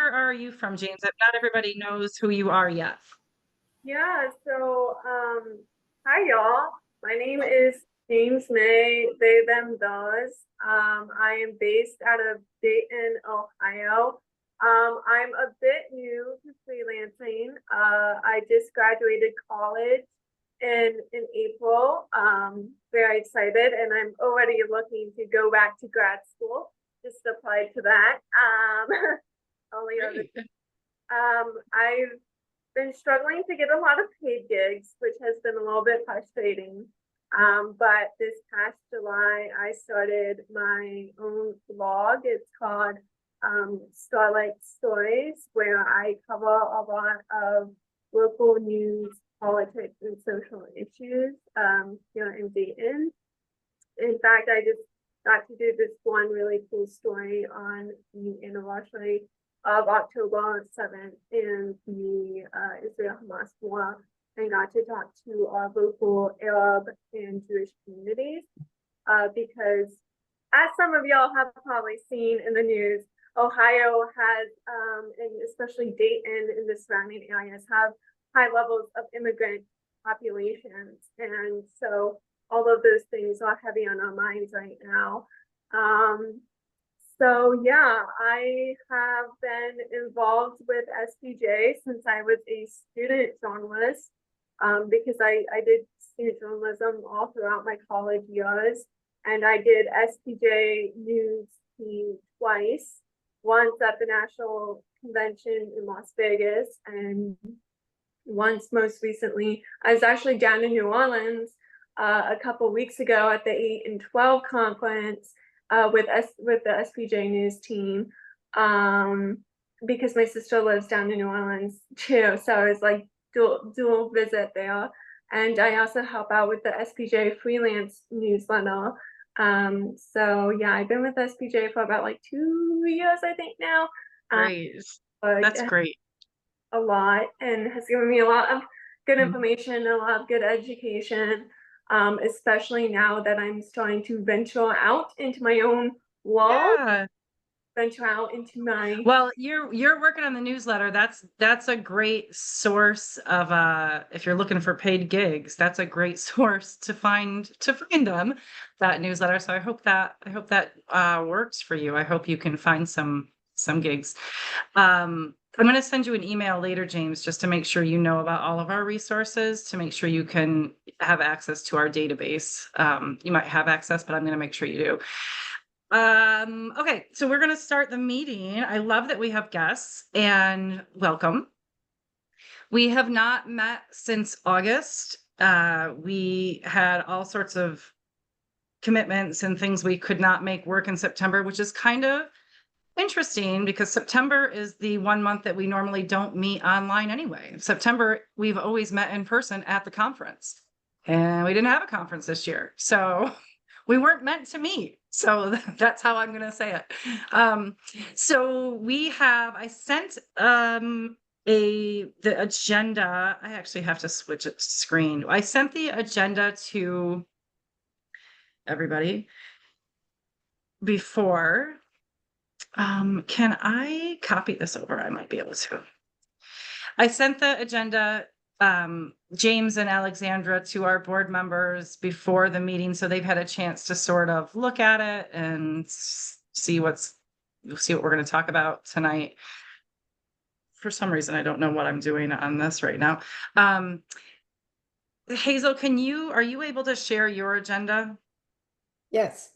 where are you from, James? Not everybody knows who you are yet. Yeah, hi y'all. My name is James May, they, them, those. I am based out of Dayton, Ohio. I'm a bit new to freelancing. I just graduated college in April. Very excited, and I'm already looking to go back to grad school. Just applied to that. Only other Great. I've been struggling to get a lot of paid gigs, which has been a little bit frustrating. But this past July, I started my own blog. It's called Starlight Stories, where I cover a lot of local news, politics, and social issues here in Dayton. In fact, I just got to do this one really cool story on the anniversary of October 7th and the Israel-Hamas war, and got to talk to our local Arab and Jewish communities because, as some of y'all have probably seen in the news, Ohio has, and especially Dayton and the surrounding areas, have high levels of immigrant populations. And so all of those things are heavy on our minds right now. So yeah, I have been involved with SPJ since I was a student journalist, because I did student journalism all throughout my college years, and I did SPJ news team twice, once at the National Convention in Las Vegas, and once most recently, I was actually down in New Orleans a couple weeks ago at the 8 and 12 conference with the SPJ News team, because my sister lives down in New Orleans too. So I was like dual visit there, and I also help out with the SPJ Freelance newsletter. So yeah, I've been with SPJ for about like 2 years, I think now. Great. But That's great. a lot and has given me a lot of good Mhm. information, a lot of good education, especially now that I'm starting to venture out into my own world, Yeah. venture out into my Well, you're working on the newsletter. That's a great source of if you're looking for paid gigs, that's a great source to find them, that newsletter. So I hope that works for you. I hope you can find some gigs. I'm going to send you an email later, James, just to make sure you know about all of our resources, to make sure you can have access to our database. You might have access, but I'm going to make sure you do. Okay, so we're going to start the meeting. I love that we have guests, and welcome. We have not met since August. We had all sorts of commitments and things we could not make work in September, which is kind of interesting because September is the one month that we normally don't meet online anyway. September, we've always met in person at the conference, and we didn't have a conference this year. So we weren't meant to meet. So that's how I'm going to say it. I sent the agenda. I actually have to switch it screen. I sent the agenda to everybody before. Can I copy this over? I might be able to. I sent the agenda, James and Alexandra, to our board members before the meeting, so they've had a chance to sort of look at it and see what we're going to talk about tonight. For some reason, I don't know what I'm doing on this right now. Hazel, are you able to share your agenda? Yes.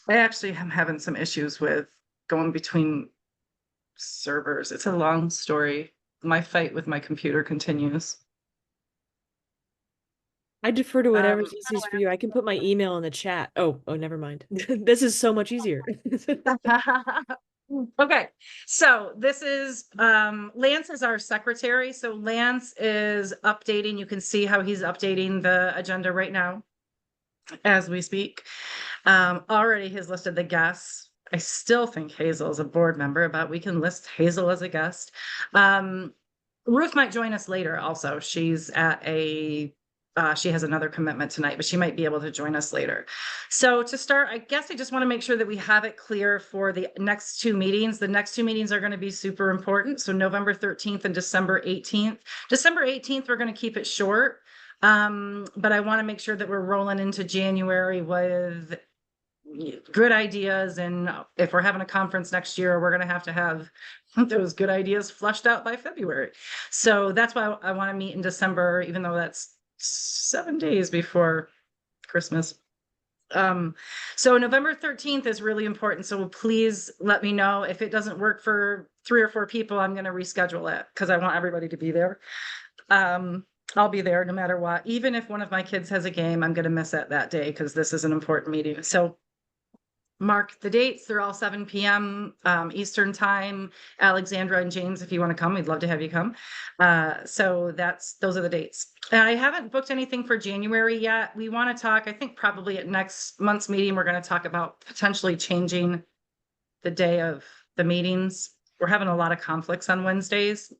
I actually am having some issues with going between servers. It's a long story. My fight with my computer continues. I defer to whatever's easiest for you. I can put my email in the chat. Oh, never mind. This is so much easier. Okay, so this is Lance is our secretary. So Lance is updating. You can see how he's updating the agenda right now as we speak. Already he's listed the guests. I still think Hazel is a board member, but we can list Hazel as a guest. Ruth might join us later also. She's at a She has another commitment tonight, but she might be able to join us later. So to start, I guess I just want to make sure that we have it clear for the next two meetings. The next two meetings are going to be super important. So November 13th and December 18th. December 18th, we're going to keep it short. But I want to make sure that we're rolling into January with good ideas. And if we're having a conference next year, we're going to have those good ideas flushed out by February. So that's why I want to meet in December, even though that's 7 days before Christmas. So November 13th is really important. So please let me know if it doesn't work for 3 or 4 people. I'm going to reschedule it because I want everybody to be there. I'll be there no matter what. Even if one of my kids has a game, I'm going to miss it that day because this is an important meeting. So mark the dates. They're all 7 p.m. Eastern time. Alexandra and James, if you want to come, we'd love to have you come. So those are the dates. I haven't booked anything for January yet. We want to talk, I think probably at next month's meeting, we're going to talk about potentially changing the day of the meetings. We're having a lot of conflicts on Wednesdays.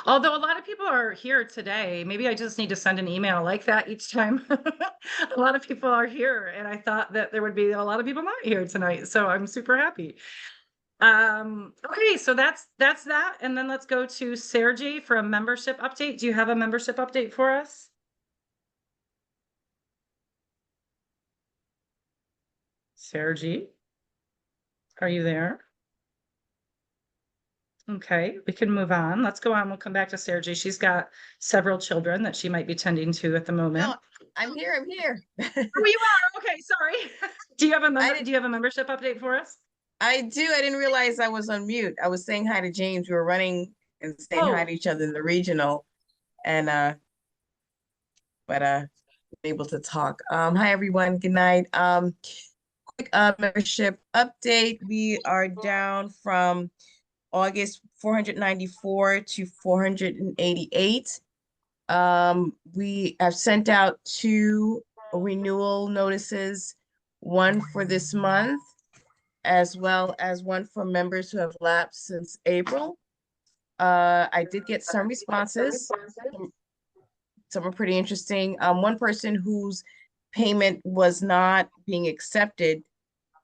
Although a lot of people are here today, maybe I just need to send an email like that each time. A lot of people are here, and I thought that there would be a lot of people not here tonight, so I'm super happy. Okay, so that's that, and then let's go to Sergey for a membership update. Do you have a membership update for us? Sergey, are you there? Okay, we can move on. Let's go on. We'll come back to Sergey. She's got several children that she might be tending to at the moment. No, I'm here. I'm here. Oh, you are? Okay, sorry. Do you have a membership update for us? I do. I didn't realize I was on mute. I was saying hi to James. We were running and saying hi Oh. to each other in the regional, and able to talk. Hi everyone. Good night. Quick membership update. We are down from August 494 to 488. We have sent out 2 renewal notices, one for this month, as well as one for members who have lapsed since April. I did get some responses. Some are pretty interesting. One person whose payment was not being accepted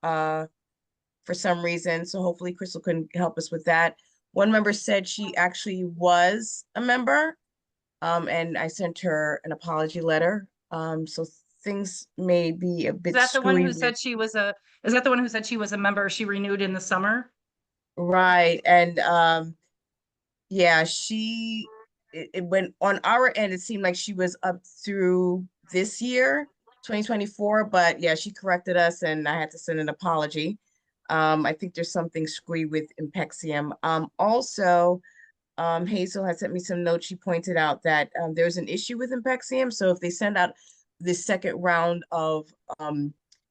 for some reason, so hopefully Crystal can help us with that. One member said she actually was a member, and I sent her an apology letter. So things may be a bit Is that the one screwy who said she was a, is that the one who said she was a member? She renewed in the summer? right. And yeah, it went on our end, it seemed like she was up through this year, 2024, but yeah, she corrected us and I had to send an apology. I think there's something screwy with Impexium. Also, Hazel had sent me some notes. She pointed out that there's an issue with Impexium. So if they send out this second round of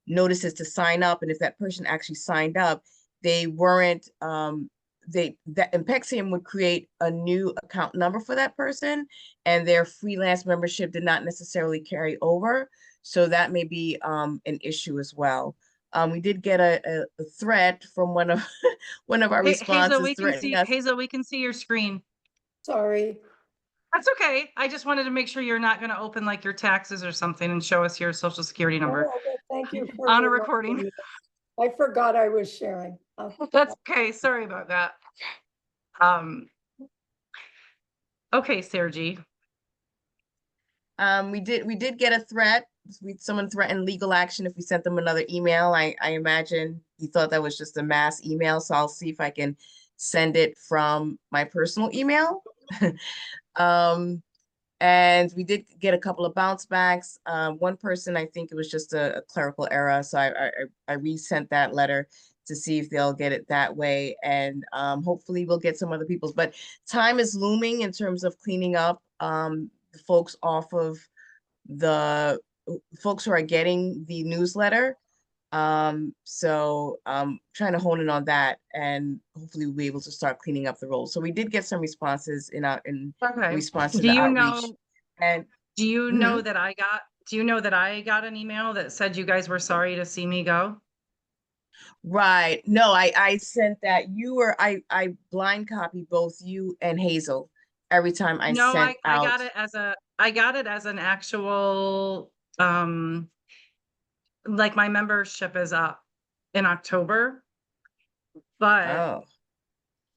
notices to sign up, and if that person actually signed up, they weren't that Impexium would create a new account number for that person, and their freelance membership did not necessarily carry over. So that may be an issue as well. We did get a threat from one of one of our responses threatening us. Hazel, we can see your screen. Sorry. That's okay. I just wanted to make sure you're not going to open like your taxes or something and show us your social security number Oh, okay, thank you for on a reminding recording. me. I forgot I was sharing. That's okay. Sorry about that. Okay, Sergi. We did get a threat. Someone threatened legal action if we sent them another email. I imagine he thought that was just a mass email, so I'll see if I can send it from my personal email. And we did get a couple of bounce backs. One person, I think it was just a clerical error, so I resent that letter to see if they'll get it that way, and hopefully we'll get some other people's. But time is looming in terms of cleaning up the folks off of the folks who are getting the newsletter. So trying to hone in on that, and hopefully we'll be able to start cleaning up the roles. So we did get some responses in response to Do the you outreach. know, And do you know that I got an email that said you guys were sorry to see me go? right, no, I sent that. I blind copied both you and Hazel every time I No, sent I out. got it as a, I got it as an actual, like my membership is up in October, but Oh,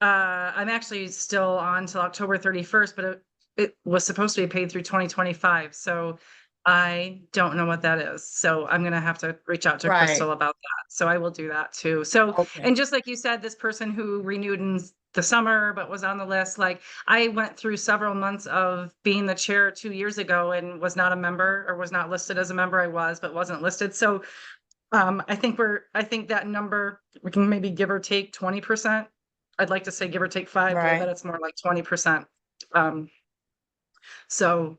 I'm actually still on till October 31st, but it was supposed to be paid through 2025. So I don't know what that is. So I'm gonna have to reach out to right. Crystal about that. So I will do that too. So, Okay. and just like you said, this person who renewed in the summer but was on the list, like I went through several months of being the chair 2 years ago and was not a member or was not listed as a member. I was, but wasn't listed. So I think that number, we can maybe give or take 20%. I'd like to say give or take 5, but I bet Right. it's more like 20%. Um, so,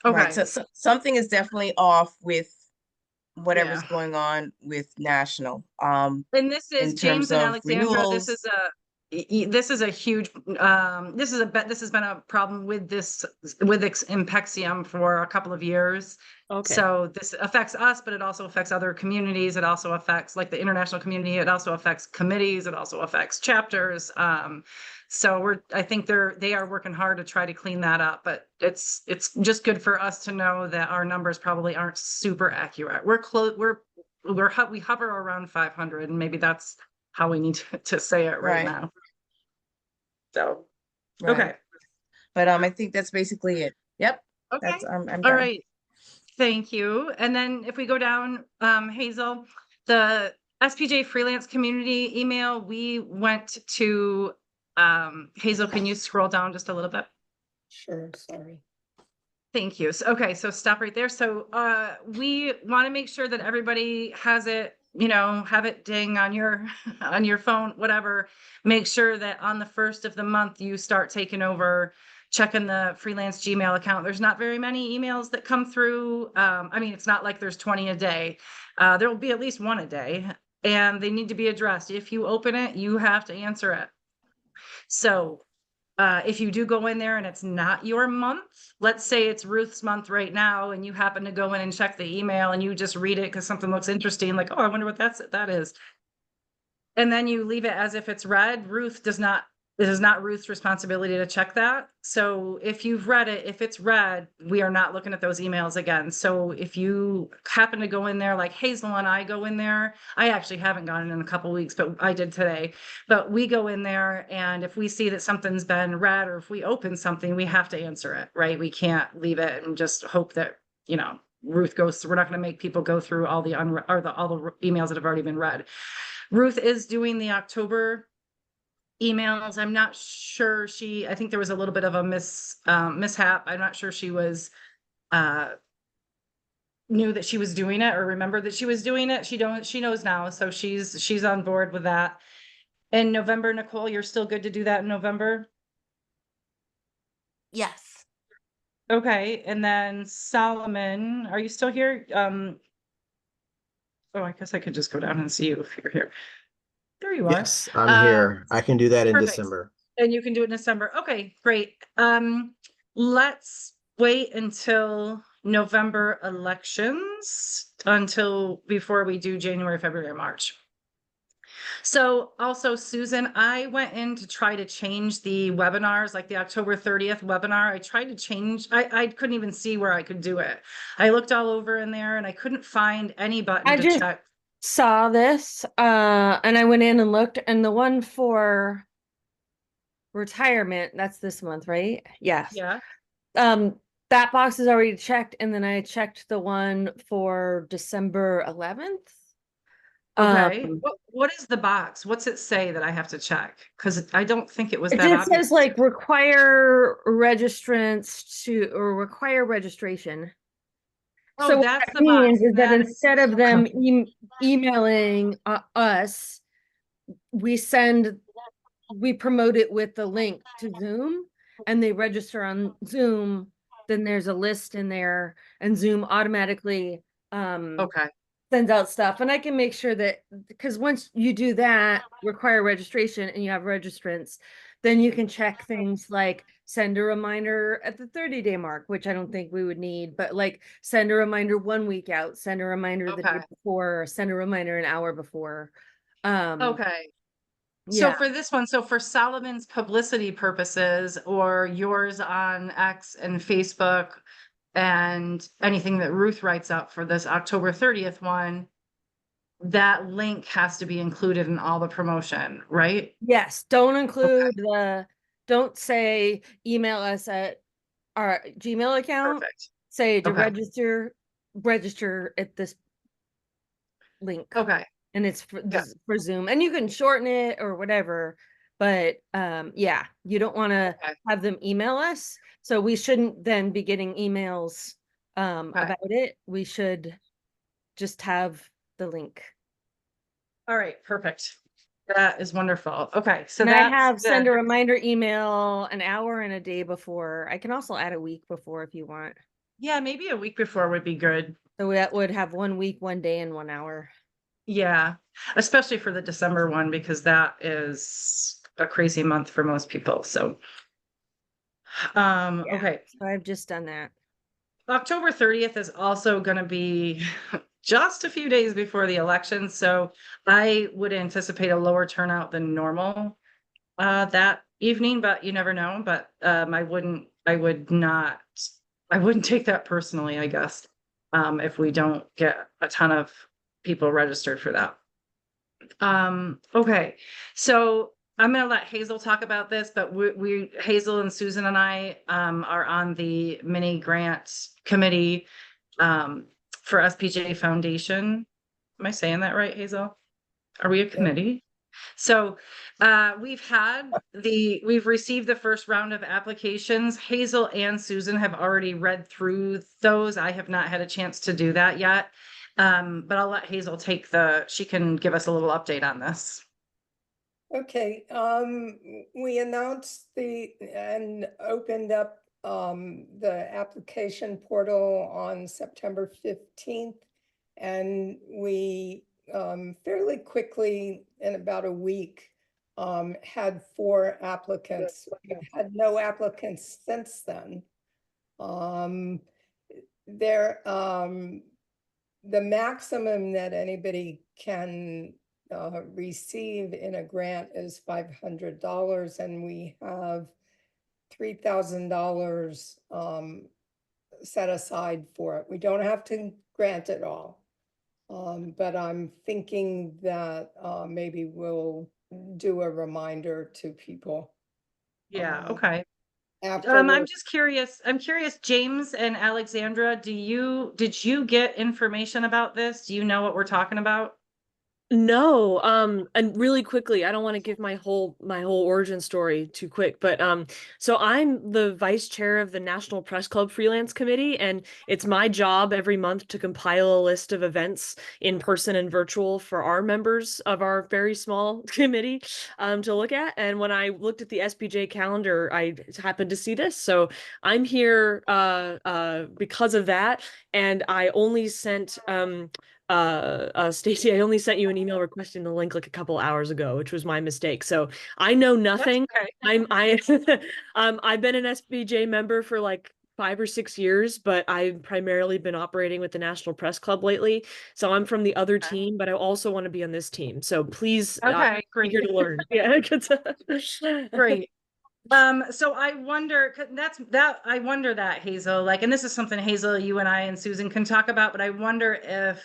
Right. okay, So something is definitely off with whatever's yeah. going on with national. And this is In James terms and of Alexandra. renewals. This is a huge, this has been a problem with Impexium for a couple of years. Okay. So this affects us, but it also affects other communities. It also affects like the international community. It also affects committees. It also affects chapters. So I think they are working hard to try to clean that up, but it's just good for us to know that our numbers probably aren't super accurate. We hover around 500, and maybe that's how we need to say it right Right. now. So, Right. okay. But I think that's basically it. Yep. Okay. That's I'm All done. right. Thank you. And then if we go down, Hazel, the SPJ freelance community email, we went to, Hazel, can you scroll down just a little bit? Sure, sorry. Thank you. Okay, so stop right there. So we want to make sure that everybody has it, have it ding on your on your phone, whatever. Make sure that on the first of the month you start taking over, checking the freelance Gmail account. There's not very many emails that come through. I mean, it's not like there's 20 a day. There will be at least one a day, and they need to be addressed. If you open it, you have to answer it. So if you do go in there and it's not your month, let's say it's Ruth's month right now, and you happen to go in and check the email and you just read it because something looks interesting, like, oh, I wonder what that is. And then you leave it as if it's read. It is not Ruth's responsibility to check that. So if you've read it, if it's read, we are not looking at those emails again. So if you happen to go in there, like Hazel and I go in there, I actually haven't gone in a couple weeks, but I did today. But we go in there, and if we see that something's been read, or if we open something, we have to answer it, right? We can't leave it and just hope that, Ruth goes through. We're not going to make people go through all the emails that have already been read. Ruth is doing the October emails. I'm not sure I think there was a little bit of a mishap. I'm not sure she was knew that she was doing it or remembered that she was doing it. She knows now. So she's on board with that. In November, Nicole, you're still good to do that in November? Yes. Okay. And then Solomon, are you still here? Oh, I guess I could just go down and see you if you're here. There you are. Yes, I'm here. I can do that in Perfect. December. And you can do it in December. Okay, great. Let's wait until November elections before we do January, February, March. So also, Susan, I went in to try to change the webinars, like the October 30th webinar. I tried to change, I couldn't even see where I could do it. I looked all over in there and I couldn't find any button I to just check. saw this, and I went in and looked, and the one for retirement, that's this month, right? Yes. Yeah. That box is already checked, and then I checked the one for December 11th. Okay. What is the box? What's it say that I have to check? Because I don't think it was It that just obvious. says like require registrants to, or require registration. Oh, So what that's that the box. means is that Then- instead of them emailing us, we promote it with the link to Zoom, and they register on Zoom. Then there's a list in there, and Zoom automatically Okay. sends out stuff. And I can make sure that, because once you do that, require registration, and you have registrants, then you can check things like send a reminder at the 30-day mark, which I don't think we would need, but like send a reminder 1 week out, send a reminder the day Okay. before, send a reminder an hour before. Okay. So Yeah. for this one, so for Solomon's publicity purposes, or yours on X and Facebook, and anything that Ruth writes up for this October 30th one, that link has to be included in all the promotion, right? Yes, don't include don't say email us at our Gmail account. Perfect. Say to Okay. register at this link. Okay. And it's Yeah. for Zoom, and you can shorten it or whatever. But yeah, you don't want to Okay. have them email us. So we shouldn't then be getting emails Okay. about it. We should just have the link. All right. Perfect. That is wonderful. Okay. So And I that's have send the- a reminder email an hour and a day before. I can also add a week before if you want. yeah, maybe a week before would be good. So that would have 1 week, 1 day, and 1 hour. Yeah, especially for the December one, because that is a crazy month for most people. So, Yeah. okay. So I've just done that. October 30th is also going to be just a few days before the election. So I would anticipate a lower turnout than normal that evening, but you never know. But I wouldn't take that personally, I guess, if we don't get a ton of people registered for that. Okay, so I'm gonna let Hazel talk about this, but Hazel and Susan and I are on the mini grant committee for SPJ Foundation. Am I saying that right, Hazel? Are we a committee? So we've received the first round of applications. Hazel and Susan have already read through those. I have not had a chance to do that yet. But I'll let Hazel she can give us a little update on this. Okay, we announced and opened up the application portal on September 15th. And we fairly quickly, in about a week, had 4 applicants. We've had no applicants since then. There, the maximum that anybody can receive in a grant is $500, and we have $3,000 set aside for it. We don't have to grant it all. But I'm thinking that maybe we'll do a reminder to people. Yeah, okay. Afterwards. I'm just curious. I'm curious, James and Alexandra, did you get information about this? Do you know what we're talking about? No, and really quickly, I don't want to give my whole origin story too quick, but so I'm the vice chair of the National Press Club Freelance Committee, and it's my job every month to compile a list of events in person and virtual for our members of our very small committee to look at. And when I looked at the SPJ calendar, I happened to see this. So I'm here because of that, and I only sent Stacy, I only sent you an email requesting the link like a couple hours ago, which was my mistake. So I know nothing. That's okay. I've been an SBJ member for like 5 or 6 years, but I've primarily been operating with the National Press Club lately. So I'm from the other Okay. team, but I also want to be on this team. So please, Okay, great. eager to learn. Yeah. Great. So I wonder, I wonder that, Hazel, like, and this is something Hazel, you and I and Susan can talk about, but I wonder if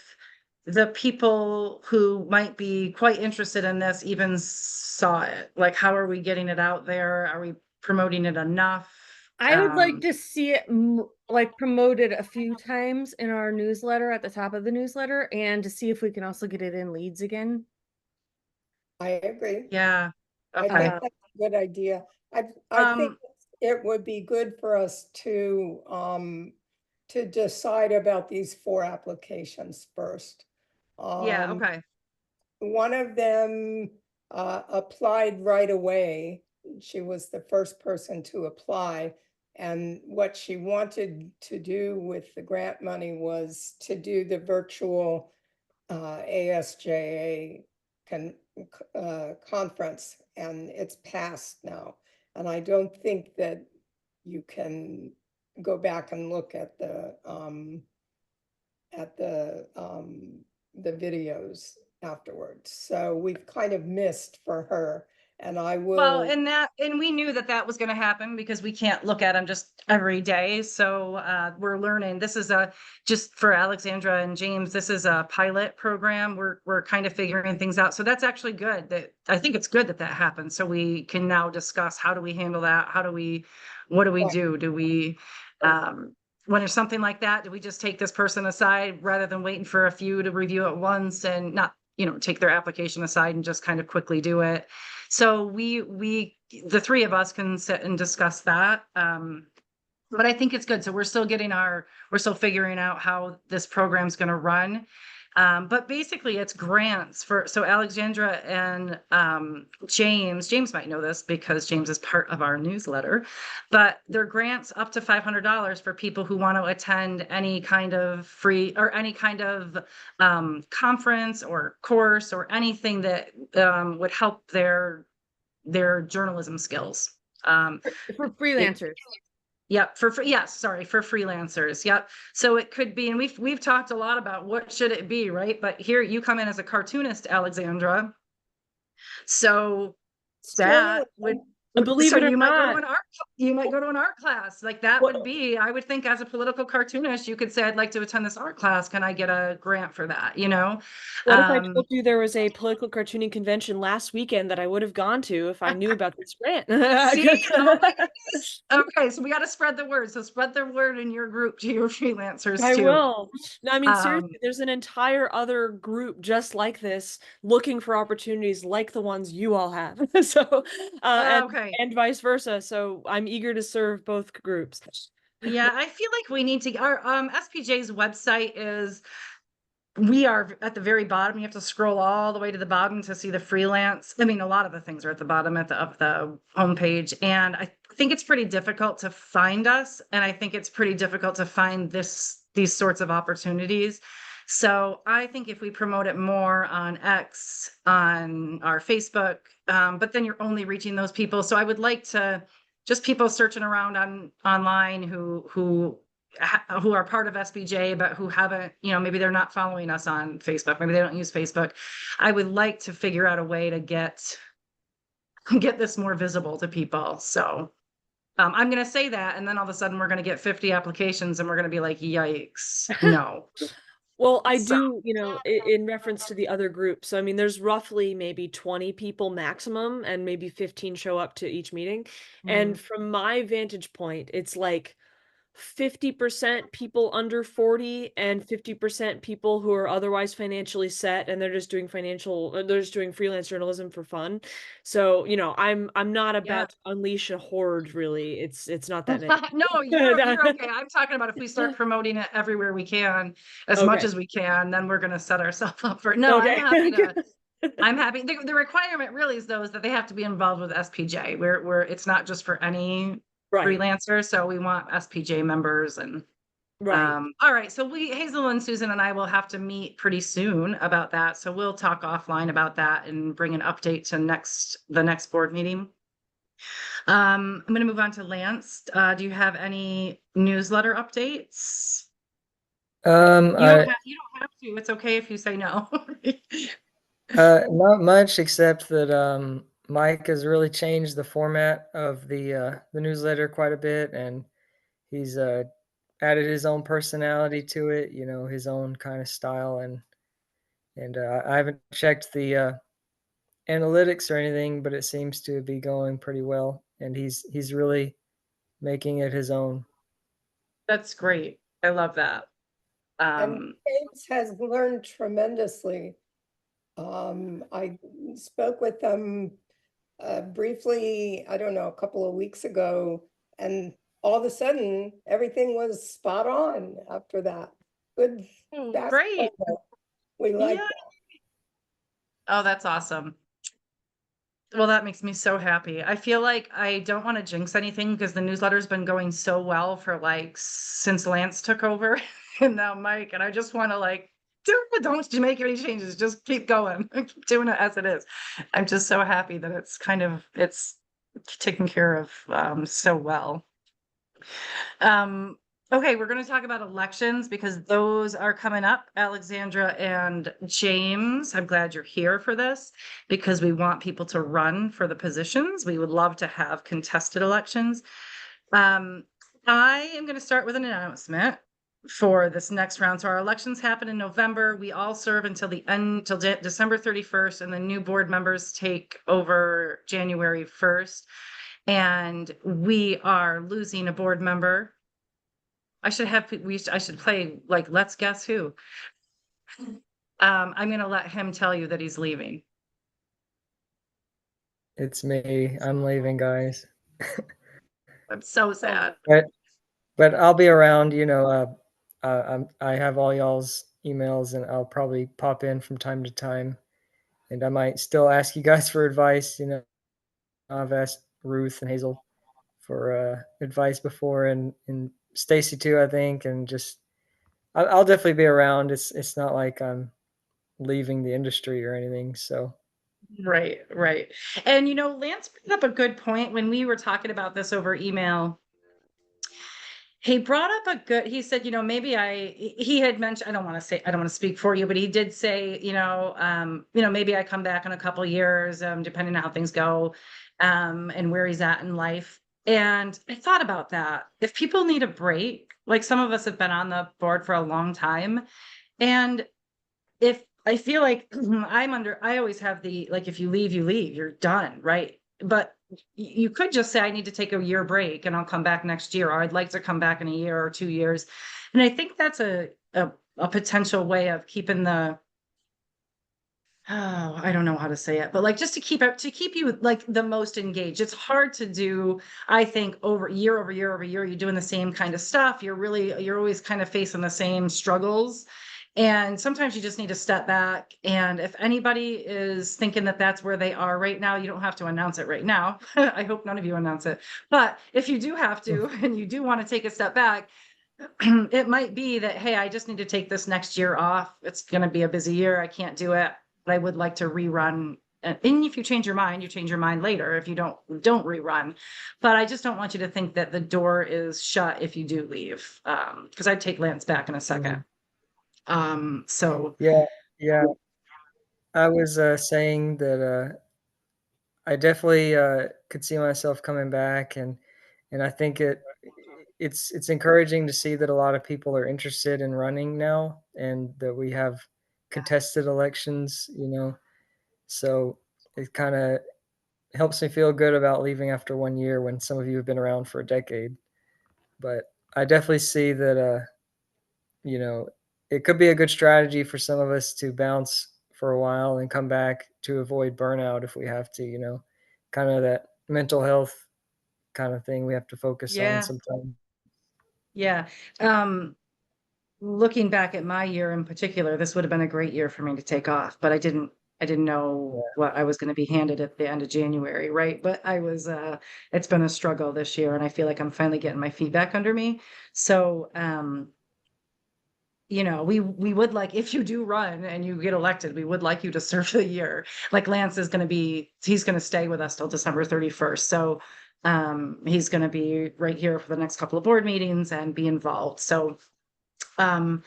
the people who might be quite interested in this even saw it. Like, how are we getting it out there? Are we promoting it enough? I would like to see it like promoted a few times in our newsletter at the top of the newsletter, and to see if we can also get it in leads again. I agree. Yeah. I Okay. think that's a good idea. I think it would be good for us to decide about these 4 applications first. Yeah, okay. One of them applied right away. She was the first person to apply. And what she wanted to do with the grant money was to do the virtual ASJA conference, and it's passed now. And I don't think that you can go back and look at the videos afterwards. So we've kind of missed for her. and I Well, will. and we knew that that was going to happen because we can't look at them just every day. So we're learning. This is just for Alexandra and James. This is a pilot program. We're kind of figuring things out. So that's actually good. That I think it's good that that happened. So we can now discuss how do we handle that? What do we Right. do? Do we when there's something like that, do we just take this person aside rather than waiting for a few to review it once and not, take their application aside and just kind of quickly do it? So the three of us can sit and discuss that. But I think it's good. So we're still figuring out how this program's going to run. But basically it's grants so Alexandra and James might know this because James is part of our newsletter, but they're grants up to $500 for people who want to attend any kind of free or any kind of conference or course or anything that would help their journalism skills. For freelancers. Yep, yes, sorry, for freelancers. Yep. So it could be, and we've talked a lot about what should it be, right? But here you come in as a cartoonist, Alexandra. So that would Believe so it or you might go to not, an art class. Like that would be, I would think as a political cartoonist, you could say, I'd like to attend this art class. Can I get a grant for that? what if I told you there was a political cartooning convention last weekend that I would have gone to if I knew about this grant? See? Oh my goodness. Okay, so we got to spread the word. So spread the word in your group to your freelancers I too. will. No, I mean, seriously, there's an entire other group just like this looking for opportunities like the ones you all have. So, Okay. and vice versa. So I'm eager to serve both groups. Yeah, I feel like we need to, our SPJ's website is, we are at the very bottom. You have to scroll all the way to the bottom to see the freelance. I mean, a lot of the things are at the bottom of the homepage. And I think it's pretty difficult to find us. And I think it's pretty difficult to find these sorts of opportunities. So I think if we promote it more on X, on our Facebook, but then you're only reaching those people. So I would like to just people searching around online who are part of SBJ, but who haven't, maybe they're not following us on Facebook. Maybe they don't use Facebook. I would like to figure out a way to get this more visible to people. So I'm going to say that. And then all of a sudden we're going to get 50 applications and we're going to be like, yikes, no. Well, I So- do, in reference to the other group. So, I mean, there's roughly maybe 20 people maximum and maybe 15 show up to each meeting. And from my vantage point, it's like 50% people under 40 and 50% people who are otherwise financially set and they're just doing freelance journalism for fun. So, I'm not about to unleash a horde, really. It's not that many. No, you're okay. I'm talking about if we start promoting it everywhere we can, as much Okay. as we can, then we're going to set ourselves up for, no, Okay. I'm happy. The requirement really is though, is that they have to be involved with SPJ where it's not just for any Right. freelancer. So we want SPJ members and, Right. all right. So Hazel and Susan and I will have to meet pretty soon about that. So we'll talk offline about that and bring an update to the next board meeting. I'm going to move on to Lance. Do you have any newsletter updates? You don't have to. It's okay if you say no. Not much, except that Mike has really changed the format of the newsletter quite a bit, and he's added his own personality to it, his own kind of style, and I haven't checked the analytics or anything, but it seems to be going pretty well, and he's really making it his own. That's great. I love that. And James has learned tremendously. I spoke with them briefly, I don't know, a couple of weeks ago, and all of a sudden everything was spot on after that. Good. Great. We like Yeah. that. Oh, that's awesome. Well, that makes me so happy. I feel like I don't want to jinx anything because the newsletter's been going so well for since Lance took over and now Mike, and I just want to don't make any changes. Just keep going, keep doing it as it is. I'm just so happy that it's taken care of so well. Okay, we're going to talk about elections because those are coming up. Alexandra and James, I'm glad you're here for this because we want people to run for the positions. We would love to have contested elections. I am going to start with an announcement for this next round. So our elections happen in November. We all serve until the end, till December 31st, and the new board members take over January 1st. And we are losing a board member. I should play like Let's Guess Who. I'm gonna let him tell you that he's leaving. It's me. I'm leaving, guys. I'm so sad. But I'll be around. I have all y'all's emails, and I'll probably pop in from time to time. And I might still ask you guys for advice. I've asked Ruth and Hazel for advice before, and Stacy too, I think. And just I'll definitely be around. It's not like I'm leaving the industry or anything. So Right, right. And Lance brought up a good point when we were talking about this over email. He brought up he said, maybe he had mentioned, I don't want to speak for you, but he did say, maybe I come back in a couple years, depending on how things go, and where he's at in life. And I thought about that. If people need a break, like some of us have been on the board for a long time, and if I feel like I always have like, if you leave, you're done, right? But you could just say, I need to take a year break and I'll come back next year, or I'd like to come back in a year or 2 years. And I think that's a potential way of keeping I don't know how to say it, but like just to keep you like the most engaged. It's hard to do, I think, over year, you're doing the same kind of stuff. You're always kind of facing the same struggles. And sometimes you just need to step back. And if anybody is thinking that that's where they are right now, you don't have to announce it right now. I hope none of you announce it. But if you do have to, and you do want to take a step back, it might be that, hey, I just need to take this next year off. It's going to be a busy year. I can't do it, but I would like to rerun. And if you change your mind, you change your mind later. If you don't rerun. But I just don't want you to think that the door is shut if you do leave. Because I'd take Lance back in a second. So yeah. I was saying that I definitely could see myself coming back, and I think it's encouraging to see that a lot of people are interested in running now, and that we have contested elections. So it kind of helps me feel good about leaving after 1 year when some of you have been around for a decade. But I definitely see that it could be a good strategy for some of us to bounce for a while and come back to avoid burnout if we have to, kind of that mental health kind of thing we have to focus on sometimes. Yeah. Looking back at my year in particular, this would have been a great year for me to take off, but I didn't know what I was going to be handed at the end of January, right? But it's been a struggle this year, and I feel like I'm finally getting my feet back under me. So, we would like, if you do run and you get elected, we would like you to serve the year. Like Lance is going to he's going to stay with us till December 31st. So, he's going to be right here for the next couple of board meetings and be involved. So, I'm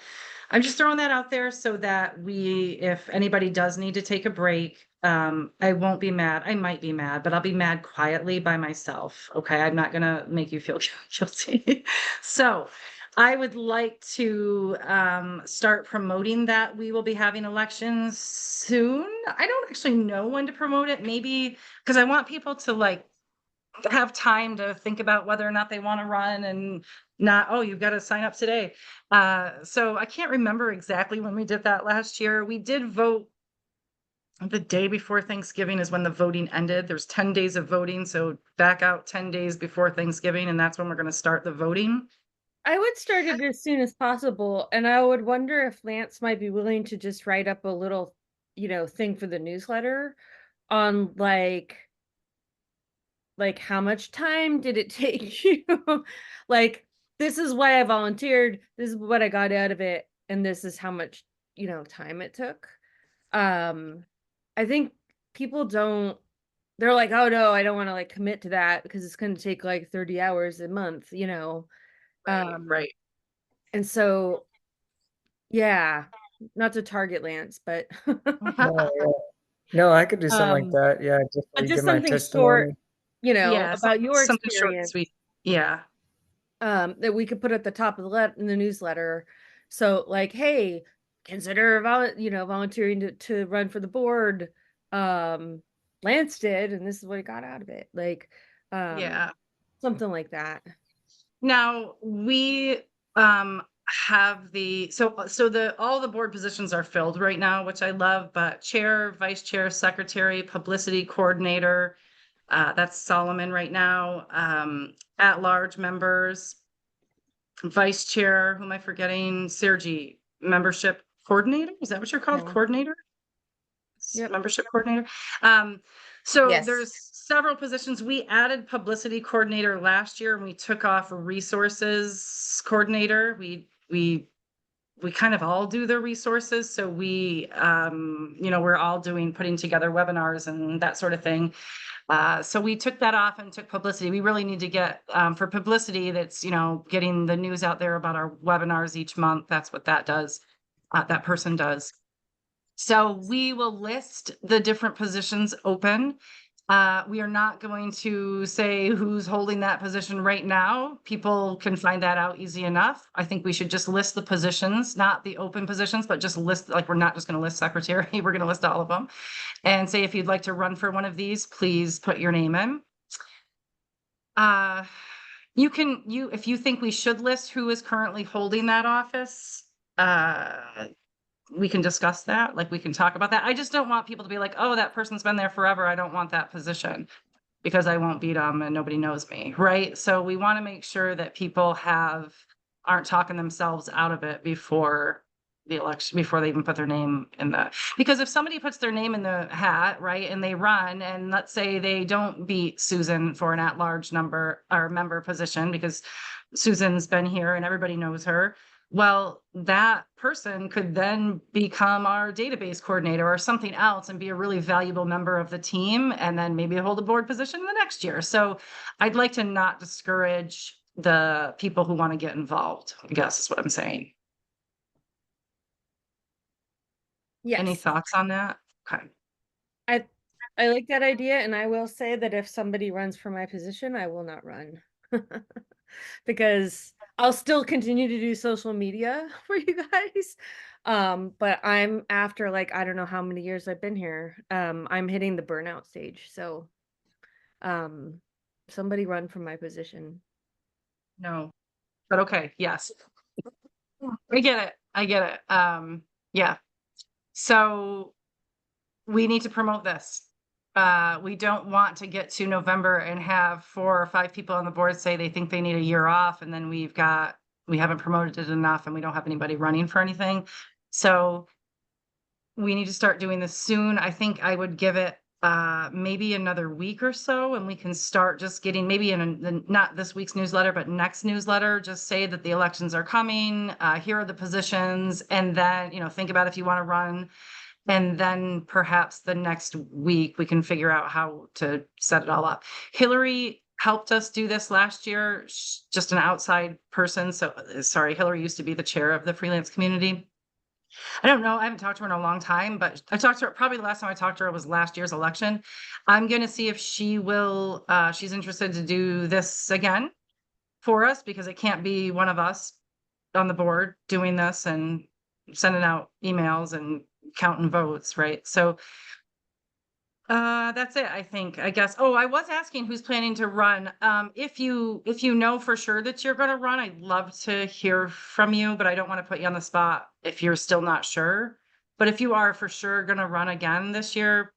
just throwing that out there so that if anybody does need to take a break, I won't be mad. I might be mad, but I'll be mad quietly by myself. Okay. I'm not going to make you feel guilty. So I would like to start promoting that we will be having elections soon. I don't actually know when to promote it. Maybe because I want people to have time to think about whether or not they want to run, and not, oh, you've got to sign up today. So I can't remember exactly when we did that last year. We did vote the day before Thanksgiving is when the voting ended. There's 10 days of voting. So back out 10 days before Thanksgiving, and that's when we're going to start the voting. I would start it as soon as possible. And I would wonder if Lance might be willing to just write up a little, thing for the newsletter on like how much time did it take you? Like, this is why I volunteered, this is what I got out of it, and this is how much time it took. I think people they're like, oh no, I don't want to commit to that because it's going to take 30 hours a month. Right. And so, yeah, not to target Lance, but No, yeah. No, I could do something like um, that. Yeah, just but like just give my something short, testimony. Yeah, about your something short and experience, sweet. Yeah. that we could put at the top of in the newsletter. So like, hey, consider volunteering to run for the board. Lance did, and this is what he got out of it. Like, Yeah. something like that. Now we have the all the board positions are filled right now, which I love, but chair, vice chair, secretary, publicity coordinator, that's Solomon right now. At-large members, vice chair, who am I forgetting? Sergi, membership coordinator, is that what you're called? Yeah. Coordinator? Yep. Membership coordinator. So Yes. there's several positions. We added publicity coordinator last year and we took off resources coordinator. We kind of all do the resources. So we're all putting together webinars and that sort of thing. So we took that off and took publicity. We really need to get for publicity that's, getting the news out there about our webinars each month. That's what that does. That person does. So we will list the different positions open. We are not going to say who's holding that position right now. People can find that out easy enough. I think we should just list the positions, not the open positions, but just list, like, we're not just going to list secretary. We're going to list all of them and say, if you'd like to run for one of these, please put your name in. If you think we should list who is currently holding that office, we can discuss that. Like, we can talk about that. I just don't want people to be like, oh, that person's been there forever, I don't want that position, because I won't beat them and nobody knows me, right? So we want to make sure that people aren't talking themselves out of it before the election, before they even put their name in because if somebody puts their name in the hat, right, and they run, and let's say they don't beat Susan for an at-large member position, because Susan's been here and everybody knows her, well, that person could then become our database coordinator or something else and be a really valuable member of the team, and then maybe hold a board position the next year. So I'd like to not discourage the people who want to get involved, I guess is what I'm saying. Yes. Any thoughts on that? Okay. I like that idea, and I will say that if somebody runs for my position, I will not run. Because I'll still continue to do social media for you guys. But I'm after, like, I don't know how many years I've been here. I'm hitting the burnout stage. So somebody run for my position. No, but okay, yes. I get it. Yeah. So we need to promote this. We don't want to get to November and have 4 or 5 people on the board say they think they need a year off, and then we haven't promoted it enough and we don't have anybody running for anything. So we need to start doing this soon. I think I would give it maybe another week or so, and we can start just getting, maybe in not this week's newsletter, but next newsletter, just say that the elections are coming. Here are the positions, and then, think about if you want to run. And then perhaps the next week we can figure out how to set it all up. Hillary helped us do this last year, just an outside person. So sorry, Hillary used to be the chair of the freelance community. I don't know. I haven't talked to her in a long time, but I talked to her, probably the last time I talked to her was last year's election. I'm going to see if she will, she's interested to do this again for us, because it can't be one of us on the board doing this and sending out emails and counting votes, right? So that's it, I think, I guess. Oh, I was asking who's planning to run. If you know for sure that you're going to run, I'd love to hear from you, but I don't want to put you on the spot if you're still not sure. But if you are for sure going to run again this year,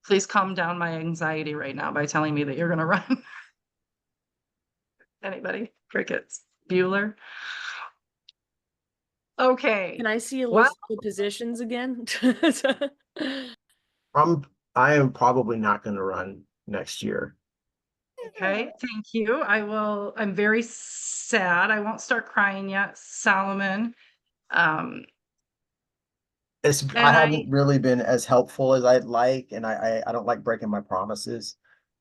please calm down my anxiety right now by telling me that you're going to run. Anybody? Crickets. Bueller. Okay. Can I see a Well- list of positions again? I am probably not going to run next year. Okay, thank you. I'm very sad. I won't start crying yet, Solomon. I And haven't really been as helpful as I'd like, and I don't like breaking my promises.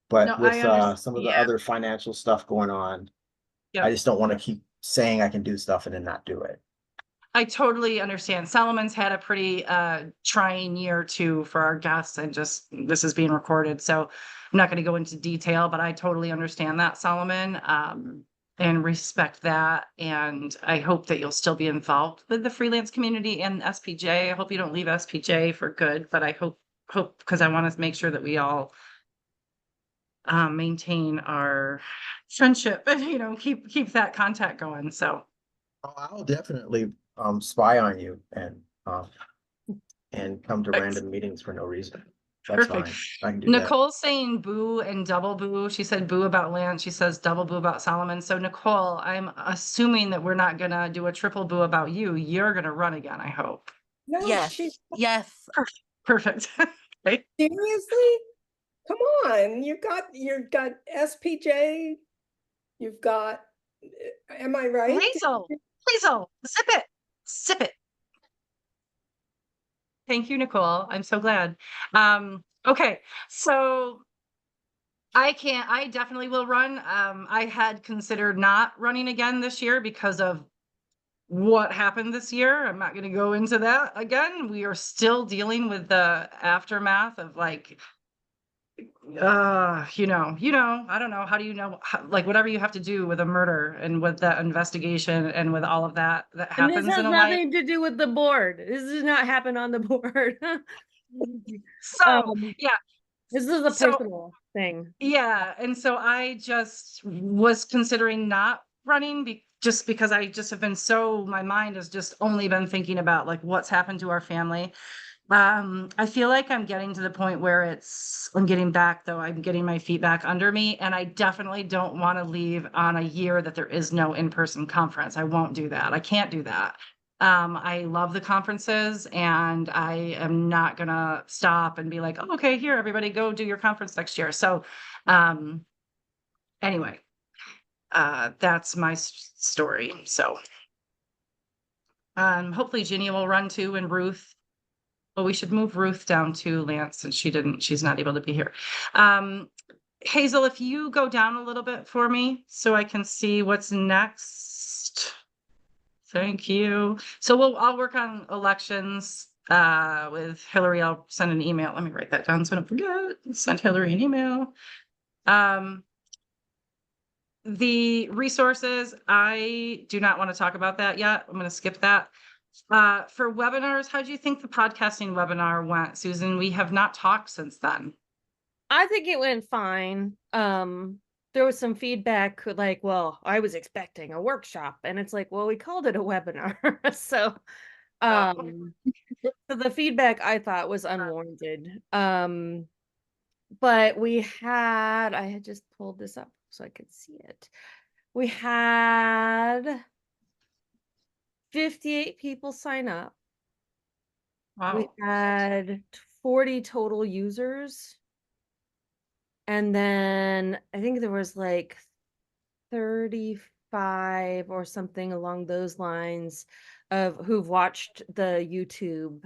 But No, with I understand. some of the Yeah. other financial stuff going on, Yep. I just don't want to keep saying I can do stuff and then not do it. I totally understand. Solomon's had a pretty trying year too for our guests, and just this is being recorded, so I'm not going to go into detail, but I totally understand that, Solomon, and respect that. And I hope that you'll still be involved with the freelance community and SPJ. I hope you don't leave SPJ for good, but I hope because I want to make sure that we all maintain our friendship and keep that contact going. So Oh, I'll definitely spy on you and come to random meetings for no reason. That's perfect. fine. I can do that. Nicole's saying boo and double boo. She said boo about Lance. She says double boo about Solomon. So Nicole, I'm assuming that we're not gonna do a triple boo about you. You're gonna run again, I hope. No, Yes, she, yes. Perfect. Okay. seriously? Come on, you've got SPJ, you've got, am I right? Hazel, sip it. Sip it. Thank you, Nicole. I'm so glad. Okay, so I definitely will run. I had considered not running again this year because of what happened this year. I'm not going to go into that again. We are still dealing with the aftermath of like, I don't know. How do you know, like whatever you have to do with a murder and with that investigation and with all of that And this happens has in a life. nothing to do with the board. This does not happen on the board. So, yeah. This is a So, personal thing. yeah, and so I just was considering not running just because I just have been my mind has just only been thinking about like what's happened to our family. I feel like I'm getting to the point where I'm getting back though. I'm getting my feet back under me, and I definitely don't want to leave on a year that there is no in-person conference. I won't do that. I can't do that. I love the conferences, and I am not gonna stop and be like, oh, okay, here, everybody go do your conference next year. So, anyway, that's my story. So, hopefully Ginny will run too, and Ruth. Well, we should move Ruth down to Lance, since she's not able to be here. Hazel, if you go down a little bit for me so I can see what's next. Thank you. So I'll work on elections with Hillary. I'll send an email. Let me write that down so I don't forget. Send Hillary an email. The resources, I do not want to talk about that yet. I'm going to skip that. For webinars, how do you think the podcasting webinar went, Susan? We have not talked since then. I think it went fine. There was some feedback like, well, I was expecting a workshop, and it's like, well, we called it a webinar. So the feedback I thought was unwarranted. But I had just pulled this up so I could see it. We had 58 people sign up. Wow. We had 40 total users. And then I think there was like 35 or something along those lines of who've watched the YouTube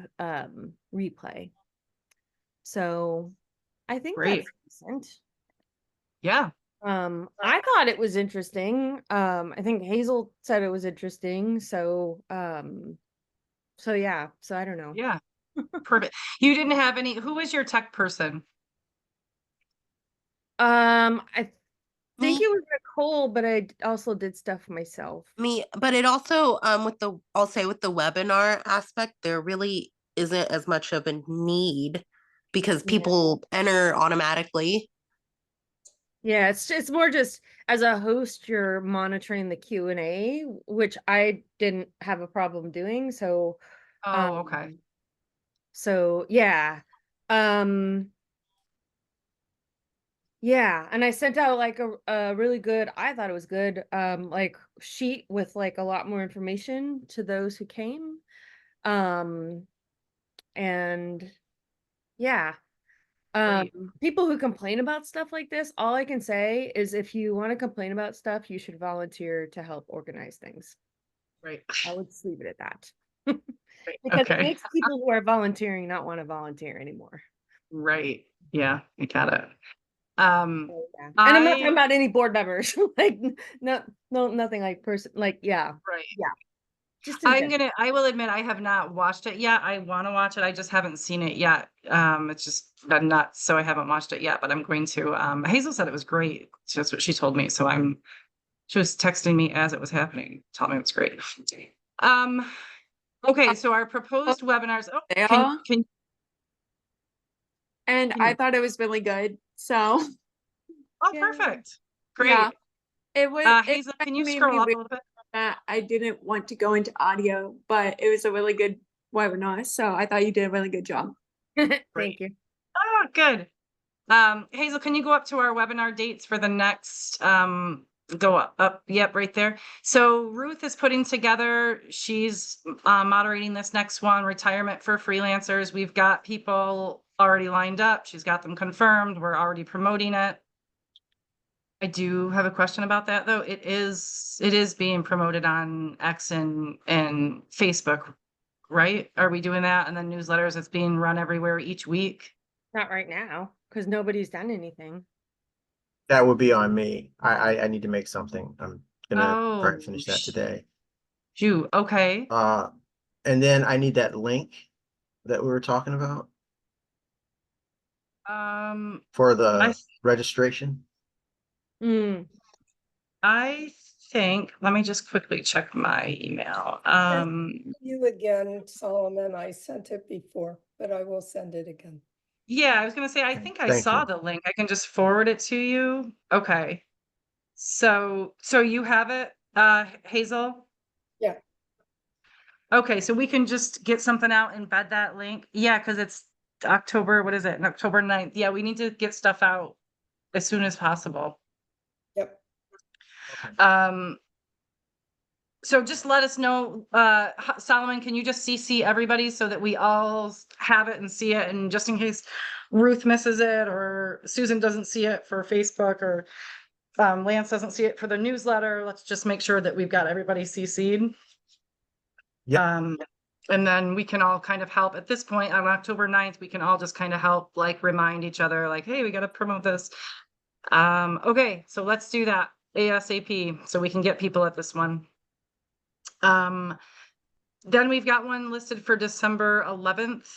replay. So I think Great. that's decent. Yeah. I thought it was interesting. I think Hazel said it was interesting. So yeah. So I don't know. Yeah. Perfect. You didn't have who was your tech person? I think Me, it was Nicole, but I also did stuff myself. but it also I'll say with the webinar aspect, there really isn't as much of a need because people enter automatically. Yeah, it's more just as a host, you're monitoring the Q&A, which I didn't have a problem doing. So Okay. So yeah. Yeah, and I sent out like a really good, I thought it was good, like sheet with like a lot more information to those who came. And yeah. Great. People who complain about stuff like this, all I can say is if you want to complain about stuff, you should volunteer to help organize things. Right. I would just leave it at that. Right. Because it Okay. makes people who are volunteering not want to volunteer anymore. Right. Yeah, I got it. And I'm not talking I, about any board members, like, nothing like person, like, yeah, right. just in general. I will admit, I have not watched it yet. I want to watch it. I just haven't seen it yet. It's just been nuts, so I haven't watched it yet, but I'm going to. Hazel said it was great. That's what she told me. So she was texting me as it was happening, telling me it was great. Um, okay, so our proposed webinars. Oh, Yeah. can And I thought it was really good. So oh, Yay. perfect. Great. yeah, it was Hazel, can you made scroll me up a weird little bit? that I didn't want to go into audio, but it was a really good webinar. So I thought you did a really good job. Thank you. Oh, good. Hazel, can you go up to our webinar dates for the next, go up, yep, right there. So Ruth is putting together, she's moderating this next one, retirement for freelancers. We've got people already lined up. She's got them confirmed. We're already promoting it. I do have a question about that though. It is being promoted on X and Facebook, right? Are we doing that? And then newsletters, it's being run everywhere each week? Not right now, because nobody's done anything. That would be on me. I need to make something. I'm gonna try and finish that sh- today. Shoot, okay. And then I need that link that we were talking about for I the registration. I think, let me just quickly check my email. You again, Solomon, I sent it before, but I will send it again. Yeah, I was gonna say, I Okay, think I thank saw you. the link. I can just forward it to you. Okay. So you have it, Hazel? Yeah. Okay, so we can just get something out, embed that link. Yeah, because it's October, what is it? October 9th. Yeah, we need to get stuff out as soon as possible. Yep. Okay. So just let us know, Solomon, can you just CC everybody so that we all have it and see it? And just in case Ruth misses it or Susan doesn't see it for Facebook or Lance doesn't see it for the newsletter, let's just make sure that we've got everybody CC'd. Yep. And then we can all kind of help at this point on October 9th, we can all just kind of help, like remind each other like, hey, we got to promote this. Okay, so let's do that ASAP so we can get people at this one. Then we've got one listed for December 11th.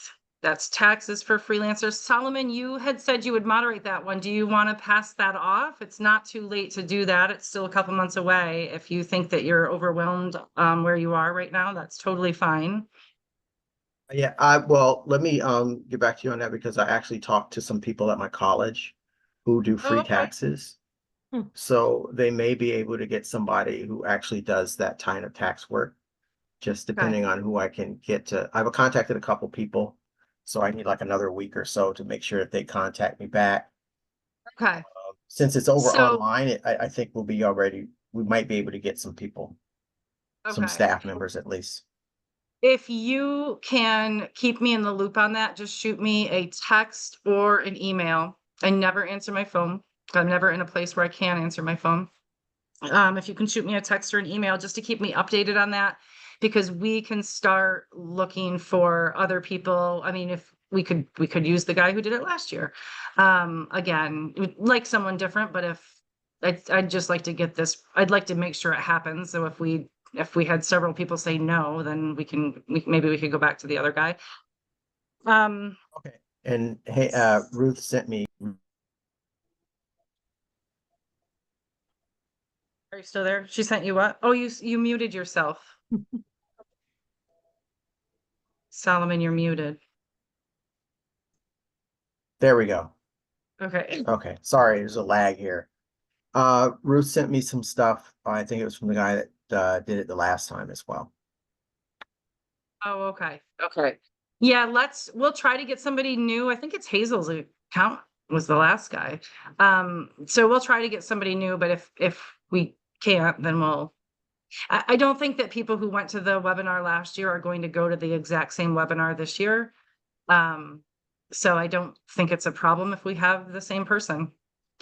That's taxes for freelancers. Solomon, you had said you would moderate that one. Do you want to pass that off? It's not too late to do that. It's still a couple months away. If you think that you're overwhelmed where you are right now, that's totally fine. Yeah, well, let me get back to you on that because I actually talked to some people at my college who do free okay. taxes. So they may be able to get somebody who actually does that kind of tax work, just depending on who I can get to. I've contacted a couple people, so I need like another week or so to make sure that they contact me back. Okay. Since it's over So- online, I think we might be able to get some people, some Okay. staff members at least. If you can keep me in the loop on that, just shoot me a text or an email. I never answer my phone. I'm never in a place where I can answer my phone. If you can shoot me a text or an email just to keep me updated on that, because we can start looking for other people. I mean, if we could use the guy who did it last year. Again, we'd like someone different, but if I'd just like to get this, I'd like to make sure it happens. So if we had several people say no, then maybe we could go back to the other guy. Okay. And hey, Ruth sent me. Are you still there? She sent you what? Oh, you muted yourself. Solomon, you're muted. There we go. Okay. Okay. Sorry, there's a lag here. Ruth sent me some stuff. I think it was from the guy that did it the last time as well. Oh, okay. Okay. Yeah, we'll try to get somebody new. I think it's Hazel's account was the last guy. So we'll try to get somebody new, but if we can't, then I don't think that people who went to the webinar last year are going to go to the exact same webinar this year. So I don't think it's a problem if we have the same person.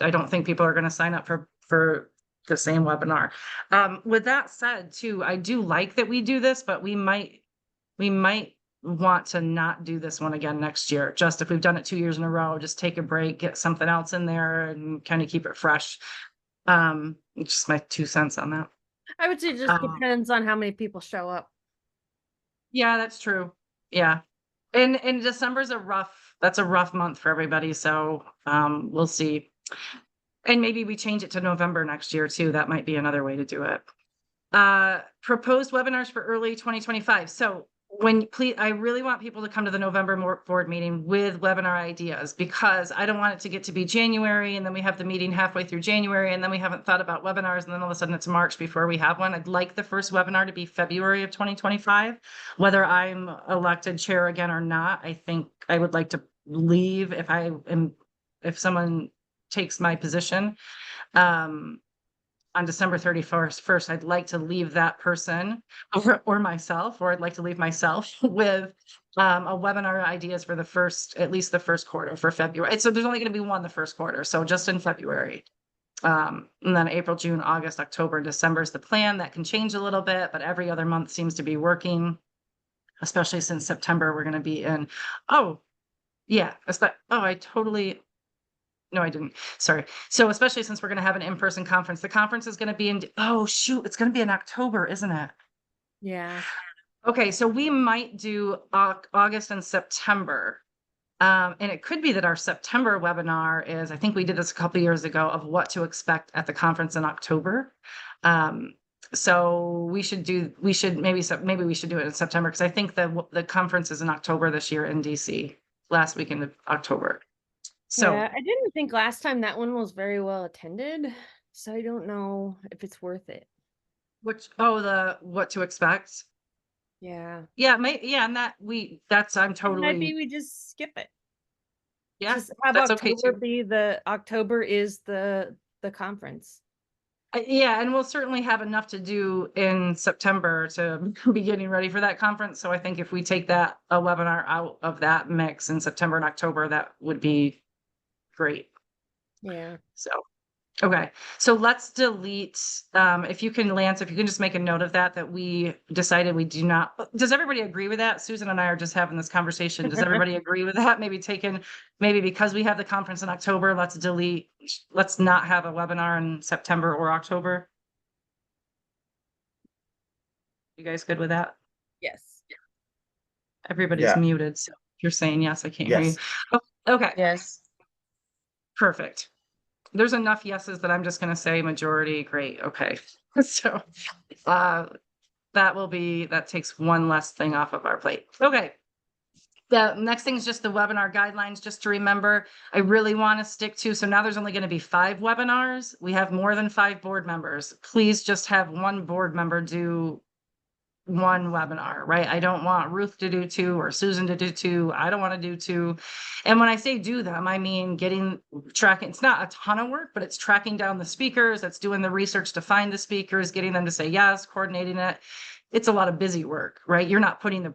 I don't think people are going to sign up for the same webinar. With that said, too, I do like that we do this, but we might want to not do this one again next year. Just if we've done it 2 years in a row, just take a break, get something else in there and kind of keep it fresh. Just my 2 cents on that. I would say it just Um, depends on how many people show up. Yeah, that's true. Yeah. And December's that's a rough month for everybody. So we'll see. And maybe we change it to November next year too. That might be another way to do it. Proposed webinars for early 2025. So I really want people to come to the November board meeting with webinar ideas, because I don't want it to get to be January and then we have the meeting halfway through January and then we haven't thought about webinars and then all of a sudden it's March before we have one. I'd like the first webinar to be February of 2025, whether I'm elected chair again or not. I think I would like to leave if someone takes my position. On December 31st, I'd like to leave that person or myself, or I'd like to leave myself with a webinar ideas for at least the first quarter for February. So there's only going to be one the first quarter. So just in February. And then April, June, August, October, and December is the plan. That can change a little bit, but every other month seems to be working, especially since September, we're going to be in. Oh, yeah. No, I didn't. Sorry. So especially since we're going to have an in-person conference, the conference is going to be it's going to be in October, isn't it? Yeah. Okay. So we might do August and September. And it could be that our September webinar is, I think we did this a couple of years ago, of what to expect at the conference in October. So maybe we should do it in September, because I think the conference is in October this year in DC, last weekend of October. So yeah, I didn't think last time that one was very well attended, so I don't know if it's worth it. what to expect? Yeah. Yeah, and Maybe we just skip it. Yeah, Just have that's okay October too. be October is the conference. Yeah, and we'll certainly have enough to do in September to be getting ready for that conference. So I think if we take a webinar out of that mix in September and October, that would be great. Yeah. So, okay. So let's delete, if you can, Lance, if you can just make a note of that we decided we do not, does everybody agree with that? Susan and I are just having this conversation. Does everybody agree with that? Maybe because we have the conference in October, let's not have a webinar in September or October. You guys good with that? Yes. Everybody's Yeah. muted. So if you're saying yes, I can't hear you. Yes. Oh, okay. Yes. Perfect. There's enough yeses that I'm just going to say majority. Great. Okay. So, that takes one less thing off of our plate. Okay. The next thing is just the webinar guidelines, just to remember. I really want to stick to, so now there's only going to be 5 webinars. We have more than 5 board members. Please just have one board member do one webinar, right? I don't want Ruth to do 2 or Susan to do 2. I don't want to do 2. And when I say do them, I mean tracking. It's not a ton of work, but it's tracking down the speakers. It's doing the research to find the speakers, getting them to say yes, coordinating it. It's a lot of busy work, right? You're not putting the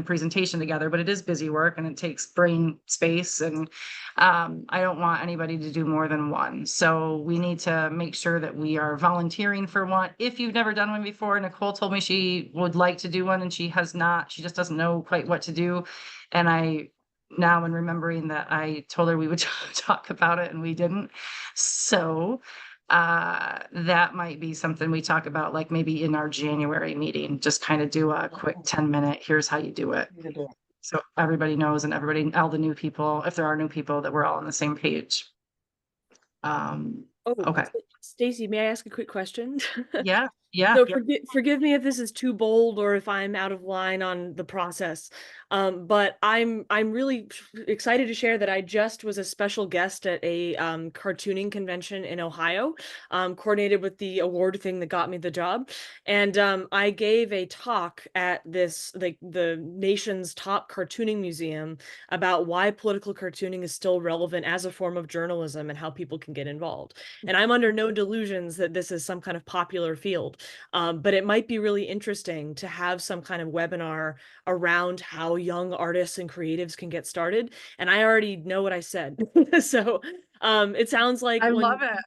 presentation together, but it is busy work and it takes brain space. And I don't want anybody to do more than one. So we need to make sure that we are volunteering for one. If you've never done one before, Nicole told me she would like to do one and she has not. She just doesn't know quite what to do. And now in remembering that I told her we would talk about it and we didn't. So that might be something we talk about, like maybe in our January meeting, just kind of do a quick 10-minute, here's how you do it. So everybody knows, and all the new people, if there are new people, that we're all on the same page. Okay. Stacy, may I ask a quick question? Yeah. So forgive me if this is too bold or if I'm out of line on the process. But I'm really excited to share that I just was a special guest at a cartooning convention in Ohio, coordinated with the award thing that got me the job. And I gave a talk at the nation's top cartooning museum about why political cartooning is still relevant as a form of journalism and how people can get involved. And I'm under no delusions that this is some kind of popular field. But it might be really interesting to have some kind of webinar around how young artists and creatives can get started. And I already know what I said. So it sounds like I love it.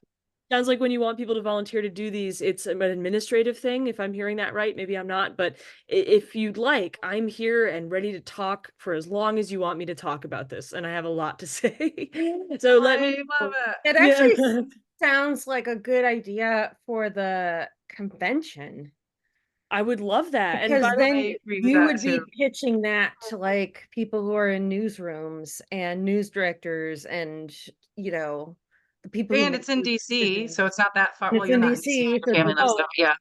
Sounds like when you want people to volunteer to do these, it's an administrative thing, if I'm hearing that right. Maybe I'm not, but if you'd like, I'm here and ready to talk for as long as you want me to talk about this, and I have a lot to say. So let me I love know. it. It actually Yeah. sounds like a good idea for the convention. I would love that. And Because by the then I agree with you that would be too. pitching that to like people who are in newsrooms and news directors and, you know, the people who And make it's in those DC, so decisions. it's not that far. And Well, it's you're in not in DC. DC, so Your it's family lives Oh, though. Yeah.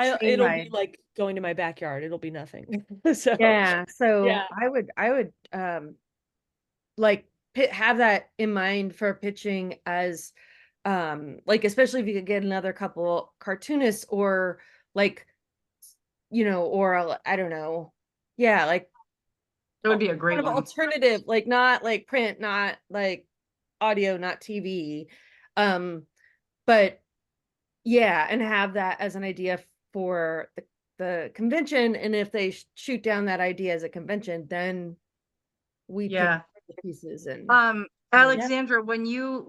it'll be chain-wide. like going to my backyard. It'll be nothing. So Yeah, so yeah. I would like have that in mind for pitching as like especially if you could get another couple cartoonists or like you know or I don't know. Yeah, like It would be a kind great of one. alternative, like not like print, not like audio, not TV. Um, but yeah, and have that as an idea for the convention. And if they shoot down that idea as a convention, then we pick Yeah. the pieces and Yeah. Alexandra, when you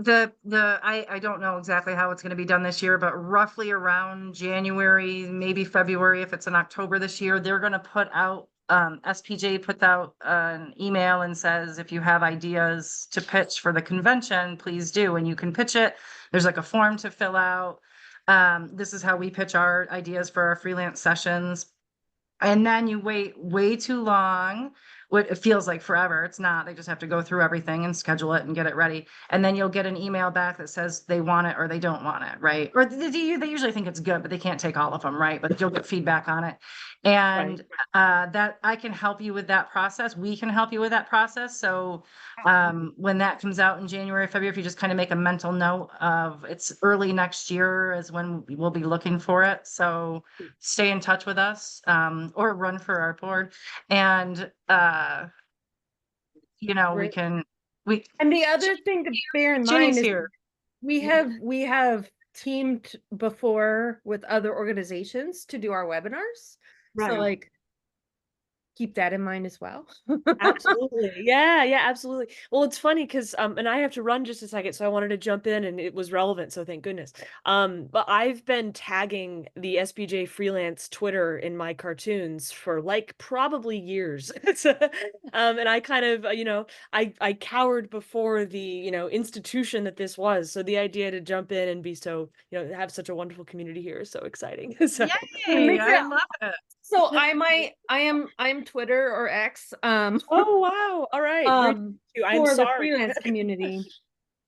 I don't know exactly how it's going to be done this year, but roughly around January, maybe February, if it's in October this year, they're going to put out SPJ puts out an email and says, if you have ideas to pitch for the convention, please do, and you can pitch it. There's like a form to fill out. This is how we pitch our ideas for our freelance sessions. And then you wait way too long. What it feels like forever. It's not. They just have to go through everything and schedule it and get it ready. And then you'll get an email back that says they want it or they don't want it, right? Or they usually think it's good, but they can't take all of them, right? But you'll get feedback on it. And that I can help you with that process. We can help you with that process. So when that comes out in January, February, if you just kind of make a mental note of it's early next year is when we'll be looking for it. So stay in touch with us or run for our board. And we Great. can we And the other thing to bear in mind Ginny's is here. we have teamed before with other organizations to do our webinars. So Right. like keep that in mind as well. Absolutely. Yeah, yeah, absolutely. Well, it's funny because and I have to run just a second, so I wanted to jump in and it was relevant, so thank goodness. But I've been tagging the SPJ freelance Twitter in my cartoons for like probably years. So, and I kind of, I cowered before the, institution that this was. So the idea to jump in and be so, have such a wonderful community here is so exciting. So It Yay, makes I it love it. so I'm Twitter or X oh wow. All right. Great to meet you. I'm for the sorry. freelance community.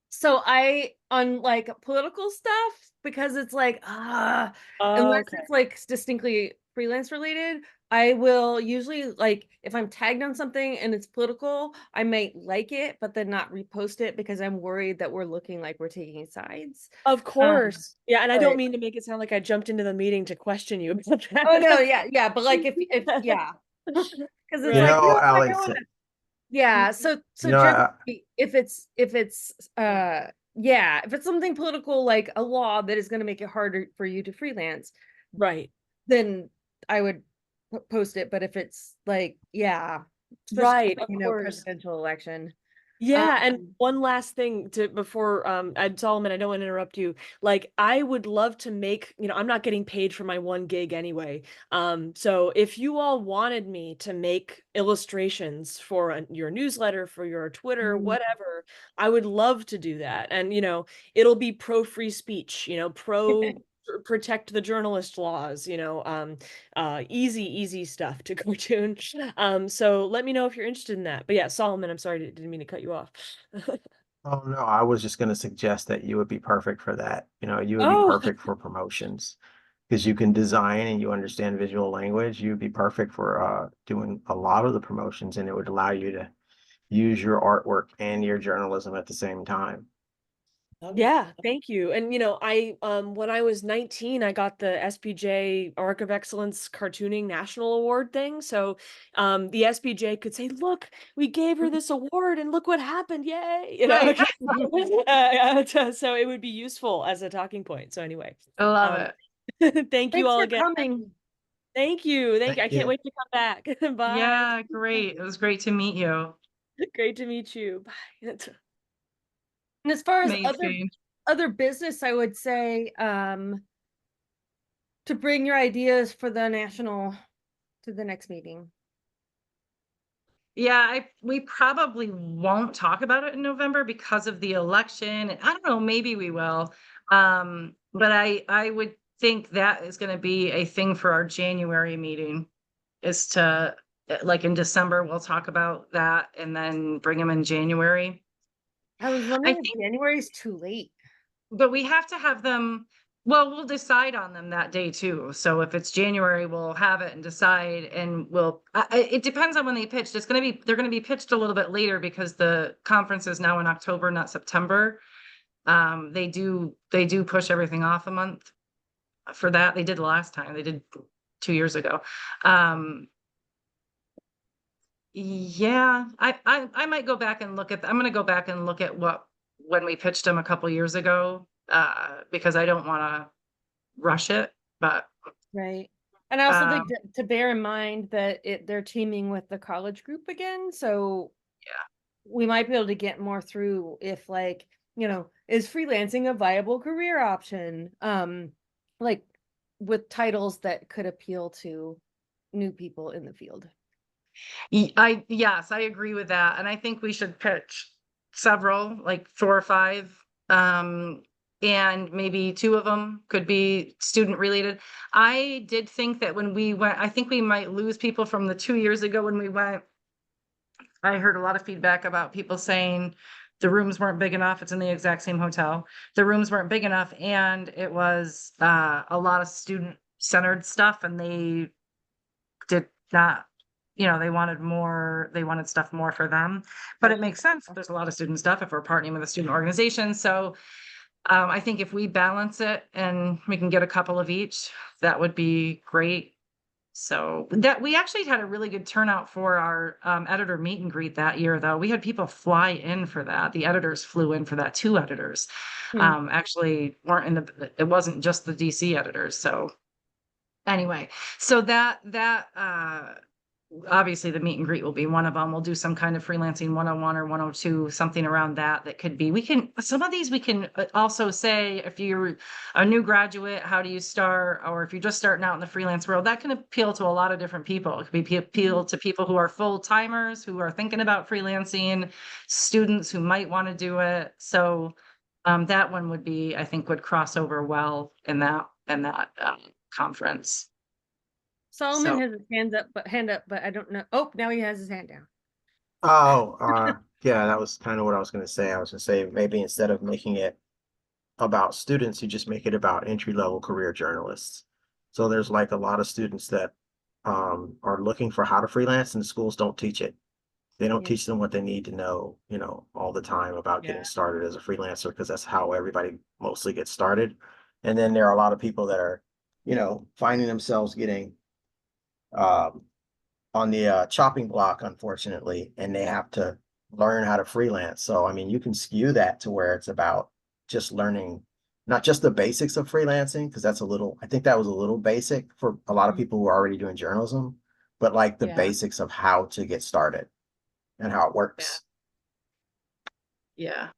So I on like political stuff because it's like Oh, unless okay. it's like distinctly freelance related, I will usually like if I'm tagged on something and it's political, I might like it but then not repost it because I'm worried that we're looking like we're taking sides. Of course. Yeah, and I don't But mean to make it sound like I jumped into the meeting to question you about oh no, that. yeah, but like if yeah, because it's You like Right. know, no, I don't Alex, want to. Yeah, so you know, generally if it's yeah, if it's something political like a law that is going to make it harder for you to freelance, Right. then I would post it. But if it's like, yeah, especially Right, like, of course. presidential election. Yeah, and Um, one last thing to before Solomon, I don't want to interrupt you. Like I would love to make, I'm not getting paid for my one gig anyway. So if you all wanted me to make illustrations for your newsletter, for your Twitter, whatever, I would love to do that. And it'll be pro free speech, pro protect the journalist laws, easy stuff to cartoon. So let me know if you're interested in that. But yeah, Solomon, I'm sorry, didn't mean to cut you off. oh no, I was just going to suggest that you would be perfect for that. You would be Oh, perfect for promotions because you can design and you understand visual language. You'd be perfect for doing a lot of the promotions, and it would allow you to use your artwork and your journalism at the same time. yeah, thank you. And I when I was 19, I got the SPJ Arc of Excellence Cartooning National Award thing. So the SPJ could say, "Look, we gave her this award and look what happened. Yay." Right. So it would be useful as a talking point. So anyway, I love um it. thank you Thanks all for again. coming. Thank you. Thank you. I Thank can't you. wait to come back. Bye. Yeah, great. It was great to meet you. Great to meet you. Bye. And as far as Amazing. other business, I would say, to bring your ideas for the national to the next meeting. Yeah, we probably won't talk about it in November because of the election. And I don't know, maybe we will. But I would think that is gonna be a thing for our January meeting, is to, like in December, we'll talk about that and then bring them in January. I was I wondering think, if January is too late. but we have to have them, well, we'll decide on them that day too. So if it's January, we'll have it and decide, and it depends on when they pitched. They're gonna be pitched a little bit later because the conference is now in October, not September. They do push everything off a month for that. They did last time. They did 2 years ago. Yeah, I might go back and I'm gonna go back and look at when we pitched them a couple years ago, because I don't wanna rush it, but, Right. And I also um, think to bear in mind that they're teaming with the college group again, so yeah. we might be able to get more through if, like, is freelancing a viable career option? Like with titles that could appeal to new people in the field. Yes, I agree with that, and I think we should pitch several, like 4 or 5, and maybe 2 of them could be student related. I did think that when we went, I think we might lose people from the 2 years ago when we went. I heard a lot of feedback about people saying the rooms weren't big enough. It's in the exact same hotel. The rooms weren't big enough, and it was, a lot of student-centered stuff, and they did not, they wanted stuff more for them. But it makes sense. There's a lot of student stuff if we're partnering with a student organization. So, I think if we balance it and we can get a couple of each, that would be great. So that we actually had a really good turnout for our, editor meet and greet that year, though. We had people fly in for that. The editors flew in for that. 2 editors, actually weren't it wasn't just the DC editors. So anyway, so obviously the meet and greet will be one of them. We'll do some kind of freelancing 101 or 102, something around that could be. Some of these we can, also say, if you're a new graduate, how do you start? Or if you're just starting out in the freelance world, that can appeal to a lot of different people. It could be appeal to people who are full timers, who are thinking about freelancing, students who might want to do it. So, that one would be, I think, would cross over well in that conference. Solomon So, has his hand up, but I don't know. Oh, now he has his hand down. Oh, yeah, that was kind of what I was gonna say. I was gonna say maybe instead of making it about students, you just make it about entry-level career journalists. So there's like a lot of students that are looking for how to freelance, and the schools don't teach it. They don't Yeah. teach them what they need to know, all the time about getting Yeah. started as a freelancer, because that's how everybody mostly gets started. And then there are a lot of people that are, finding themselves getting um on the chopping block, unfortunately, and they have to learn how to freelance. So, I mean, you can skew that to where it's about just learning not just the basics of freelancing, because I think that was a little basic for a lot of people who are already doing journalism, but like the Yeah. basics of how to get started and how it works. Yeah.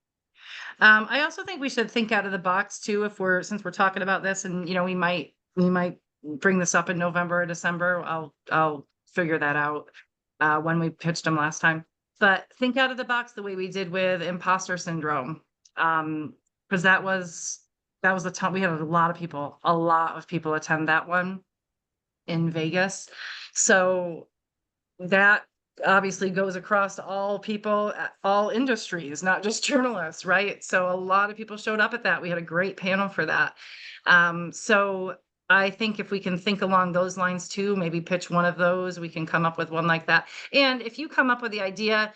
I also think we should think out of the box too, since we're talking about this, and we might bring this up in November or December. I'll figure that out, when we pitched them last time. But think out of the box the way we did with imposter syndrome. Because that was the time we had a lot of people attend that one in Vegas. So that obviously goes across all people, all industries, not just journalists, right? So a lot of people showed up at that. We had a great panel for that. So I think if we can think along those lines too, maybe pitch one of those, we can come up with one like that. And if you come up with the idea,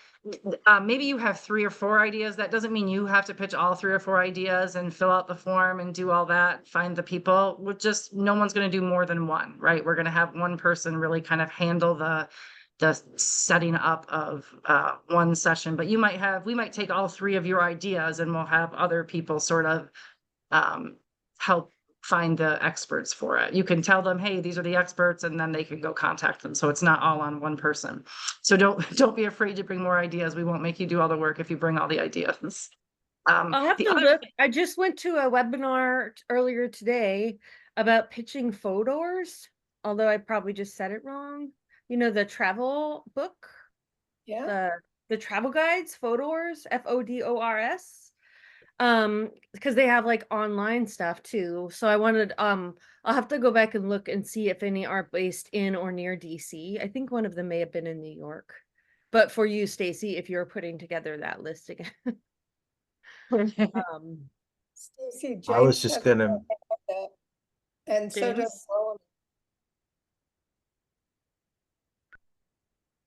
maybe you have 3 or 4 ideas. That doesn't mean you have to pitch all 3 or 4 ideas and fill out the form and do all that, find the people. No one's going to do more than one, right? We're going to have one person really kind of handle the setting up of, one session, but we might take all 3 of your ideas, and we'll have other people sort of, help find the experts for it. You can tell them, hey, these are the experts, and then they can go contact them. So it's not all on one person. So don't be afraid to bring more ideas. We won't make you do all the work if you bring all the ideas. I'll have The to other look. I just went to a webinar earlier today about pitching Fodors, although I probably just said it wrong. You know, the travel book, Yeah, the travel guides, Fodors, Fodors. Because they have like online stuff too. So I wanted I'll have to go back and look and see if any are based in or near DC. I think one of them may have been in New York. But for you, Stacy, if you're putting together that list again. um Stacy, I was James just has gonna, that, and so does James? Solomon.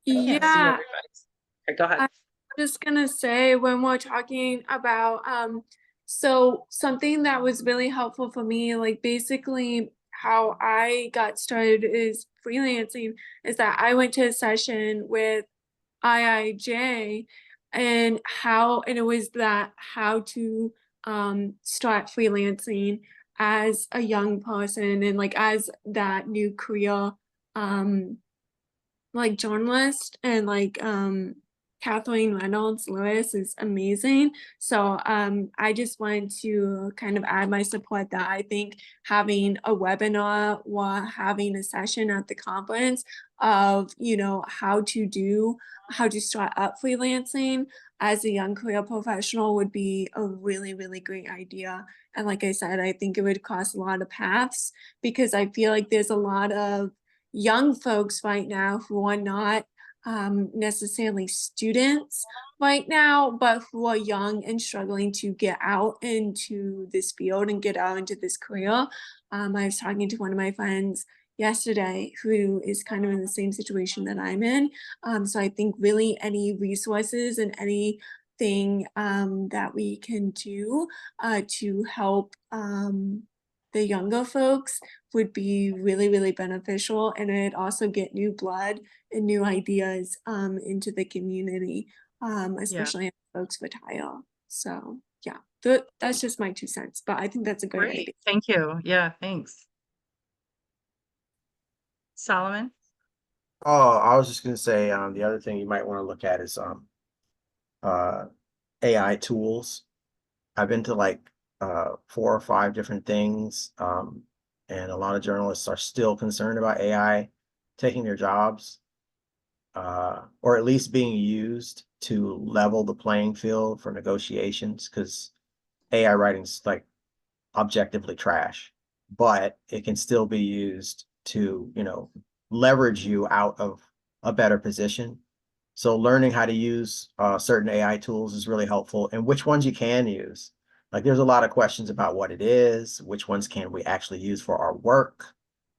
I can't see Yeah, everybody. Okay, go ahead. I'm just gonna say when we're talking about so something that was really helpful for me, like basically how I got started is freelancing, is that I went to a session with IIJ and it was that how to start freelancing as a young person and like as that new career um like journalist and like Kathleen Reynolds Lewis is amazing. So I just wanted to kind of add my support that I think having a webinar or having a session at the conference of, you know, how to start up freelancing as a young career professional would be a really, really great idea. And like I said, I think it would cross a lot of paths because I feel like there's a lot of young folks right now who are not necessarily students right now, but who are young and struggling to get out into this field and get out into this career. I was talking to one of my friends yesterday who is kind of in the same situation that I'm in. So I think really any resources and anything that we can do to help the younger folks would be really, really beneficial. And it'd also get new blood and new ideas into the community, especially as folks retire. So yeah, that's just my 2 cents, but I think that's a great idea. Great. Thank you. Yeah, thanks. Solomon? oh, I was just gonna say, the other thing you might want to look at is uh AI tools. I've been to like 4 or 5 different things, and a lot of journalists are still concerned about AI taking their jobs, or at least being used to level the playing field for negotiations, because AI writing's like objectively trash, but it can still be used to, leverage you out of a better position. So learning how to use certain AI tools is really helpful, and which ones you can use. Like there's a lot of questions about what it is, which ones can we actually use for our work,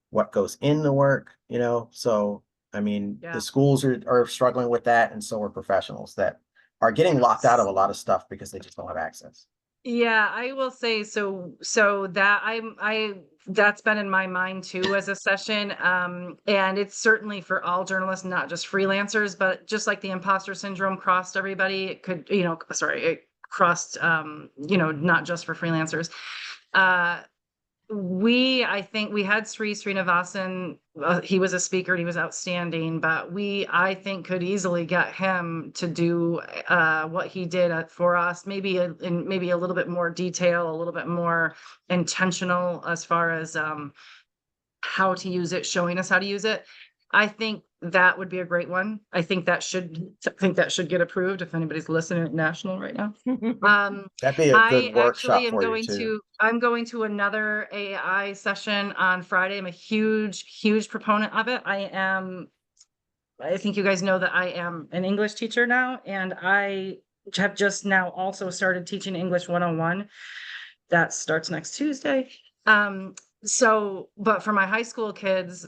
what goes in the work, So I mean, Yeah. the schools are struggling with that, and so are professionals that are getting locked out of a lot of stuff because they just don't have access. Yeah, I will say so that that's been in my mind too as a session. And it's certainly for all journalists, not just freelancers, but just like the imposter syndrome crossed everybody, it could, it crossed not just for freelancers. I think we had Sri Srinivasan. He was a speaker and he was outstanding, but I think, could easily get him to do what he did for us, maybe in maybe a little bit more detail, a little bit more intentional as far as how to use it, showing us how to use it. I think that would be a great one. I think that should get approved if anybody's listening at National right now. That'd be a I good actually workshop am for you too. I'm going to another AI session on Friday. I'm a huge proponent of it. I think you guys know that I am an English teacher now, and I have just now also started teaching English 101. That starts next Tuesday. But for my high school kids,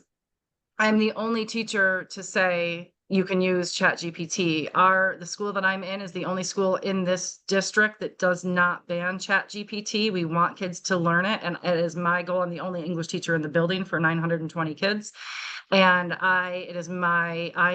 I'm the only teacher to say you can use ChatGPT. The school that I'm in is the only school in this district that does not ban ChatGPT. We want kids to learn it, and it is my goal. I'm the only English teacher in the building for 920 kids. And I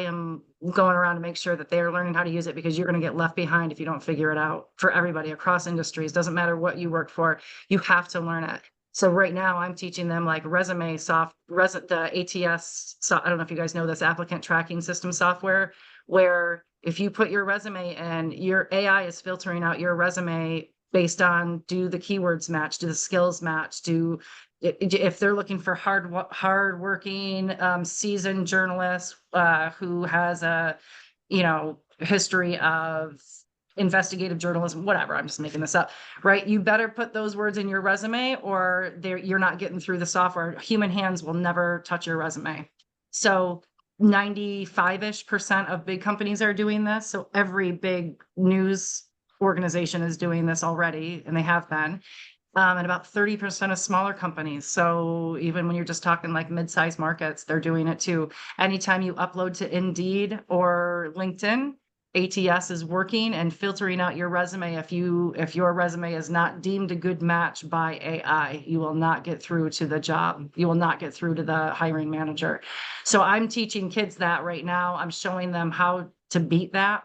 am going around to make sure that they are learning how to use it, because you're going to get left behind if you don't figure it out. For everybody across industries, doesn't matter what you work for, you have to learn it. So right now I'm teaching them like the ATS. So I don't know if you guys know this applicant tracking system software, where if you put your resume in, your AI is filtering out your resume based on, do the keywords match, do the skills match, if they're looking for hardworking, seasoned journalist, who has a, history of investigative journalism, whatever, I'm just making this up, right? You better put those words in your resume or you're not getting through the software. Human hands will never touch your resume. So 95-ish% of big companies are doing this. So every big news organization is doing this already, and they have been. And about 30% of smaller companies. So even when you're just talking like mid-sized markets, they're doing it too. Anytime you upload to Indeed or LinkedIn, ATS is working and filtering out your resume. If your resume is not deemed a good match by AI, you will not get through to the job. You will not get through to the hiring manager. So I'm teaching kids that right now. I'm showing them how to beat that,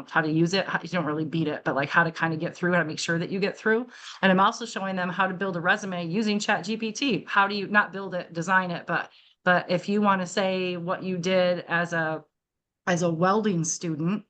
how to use it. You don't really beat it, but like how to kind of get through, how to make sure that you get through. And I'm also showing them how to build a resume using ChatGPT. How do you not build it, design it, but if you want to say what you did as a welding student,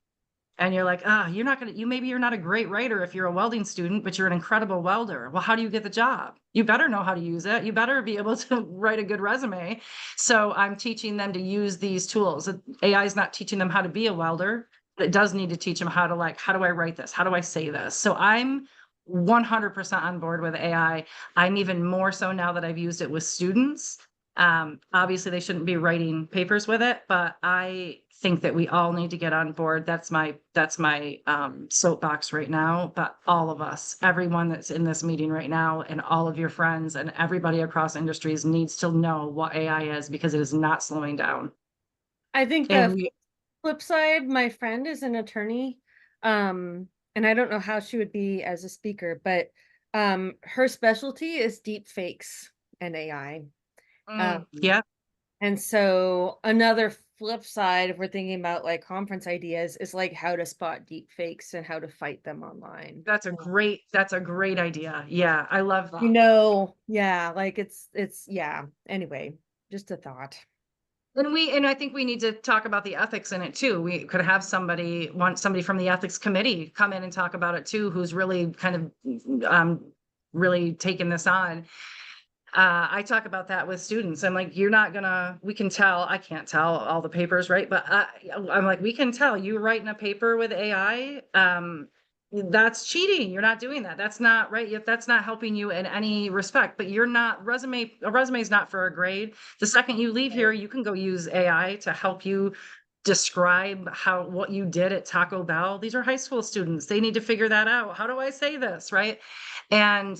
and you're like, maybe you're not a great writer if you're a welding student, but you're an incredible welder. Well, how do you get the job? You better know how to use it. You better be able to write a good resume. So I'm teaching them to use these tools. AI is not teaching them how to be a welder, but it does need to teach them how do I write this? How do I say this? So I'm 100% on board with AI. I'm even more so now that I've used it with students. Obviously they shouldn't be writing papers with it, but I think that we all need to get on board. That's my soapbox right now. But all of us, everyone that's in this meeting right now, and all of your friends and everybody across industries needs to know what AI is, because it is not slowing down. I think And the flip side, my friend is an attorney, and I don't know how she would be as a speaker, but her specialty is deep fakes and AI. Yeah. And so another flip side, if we're thinking about like conference ideas, is like how to spot deep fakes and how to fight them online. That's a great idea. Yeah, I love that. Yeah, like it's yeah. Anyway, just a thought. And I think we need to talk about the ethics in it too. We could have somebody from the ethics committee come in and talk about it too, who's really kind of really taking this on. I talk about that with students. I'm like, we can tell, I can't tell all the papers, right? But I'm like, we can tell you writing a paper with AI, that's cheating. You're not doing that. That's not right. If that's not helping you in any respect, but a resume is not for a grade. The second you leave here, you can go use AI to help you describe what you did at Taco Bell. These are high school students. They need to figure that out. How do I say this? Right. And,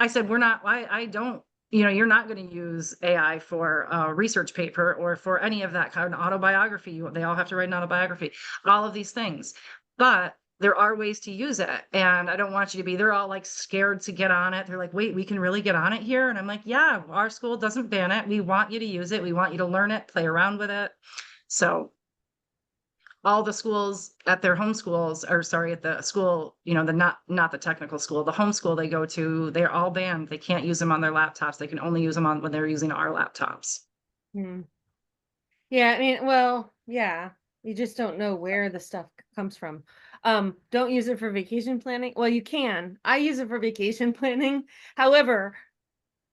I said, I don't, you're not going to use AI for a research paper or for any of that kind of autobiography. They all have to write an autobiography, all of these things, but there are ways to use it. And I don't want you to they're all like scared to get on it. They're like, wait, we can really get on it here. And I'm like, yeah, our school doesn't ban it. We want you to use it. We want you to learn it, play around with it. So all the schools at their home schools, or sorry, at the school, the not the technical school, the home school they go to, they're all banned. They can't use them on their laptops. They can only use them when they're using our laptops. Yeah, I mean, well, yeah, you just don't know where the stuff comes from. Don't use it for vacation planning. Well, you can. I use it for vacation planning. However,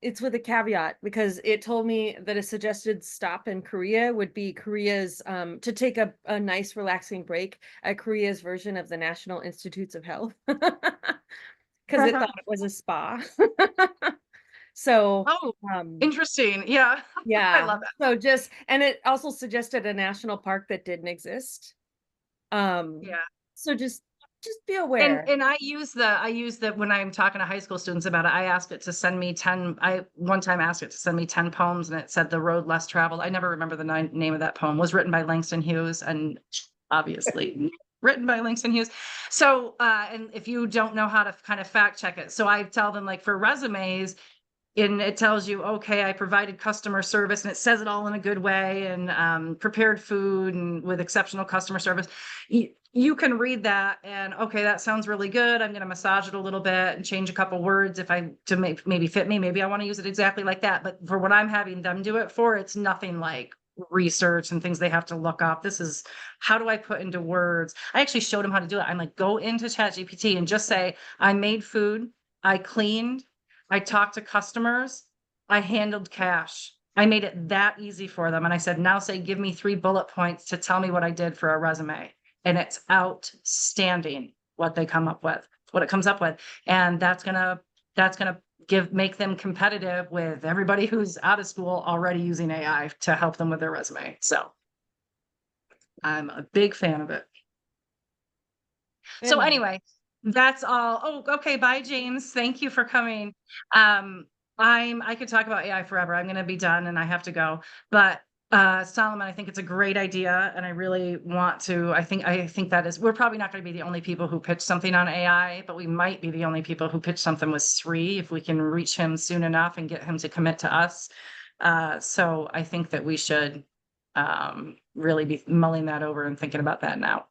it's with a caveat, because it told me that a suggested stop in Korea would be Korea's to take a nice relaxing break at Korea's version of the National Institutes of Health, because it thought it was a spa. So interesting. Yeah. Yeah. I love it. So and it also suggested a national park that didn't exist. Yeah. So just be aware. And I use that when I'm talking to high school students about it. I asked it to send me 10. I one time asked it to send me 10 poems, and it said "The Road Less Traveled." I never remember the name of that poem. It was written by Langston Hughes, and obviously written by Langston Hughes. So, and if you don't know how to kind of fact check it, so I tell them, like, for resumes, and it tells you, okay, I provided customer service, and it says it all in a good way, and prepared food and with exceptional customer service. You can read that and, okay, that sounds really good. I'm going to massage it a little bit and change a couple words maybe fit me. Maybe I want to use it exactly like that. But for what I'm having them do it for, it's nothing like research and things they have to look up. This is how do I put into words? I actually showed them how to do it. I'm like, go into ChatGPT and just say, I made food, I cleaned, I talked to customers, I handled cash. I made it that easy for them. And I said, now say, give me 3 bullet points to tell me what I did for a resume. And it's outstanding what they come up with, what it comes up with. And that's gonna make them competitive with everybody who's out of school already using AI to help them with their resume. So I'm a big fan of it. So And anyway, that's all. Oh, okay. Bye, James. Thank you for coming. I could talk about AI forever. I'm gonna be done and I have to go. But Solomon, I think it's a great idea, and I really want to. I think that is. We're probably not going to be the only people who pitch something on AI, but we might be the only people who pitch something with Sri if we can reach him soon enough and get him to commit to us. So I think that we should really be mulling that over and thinking about that now.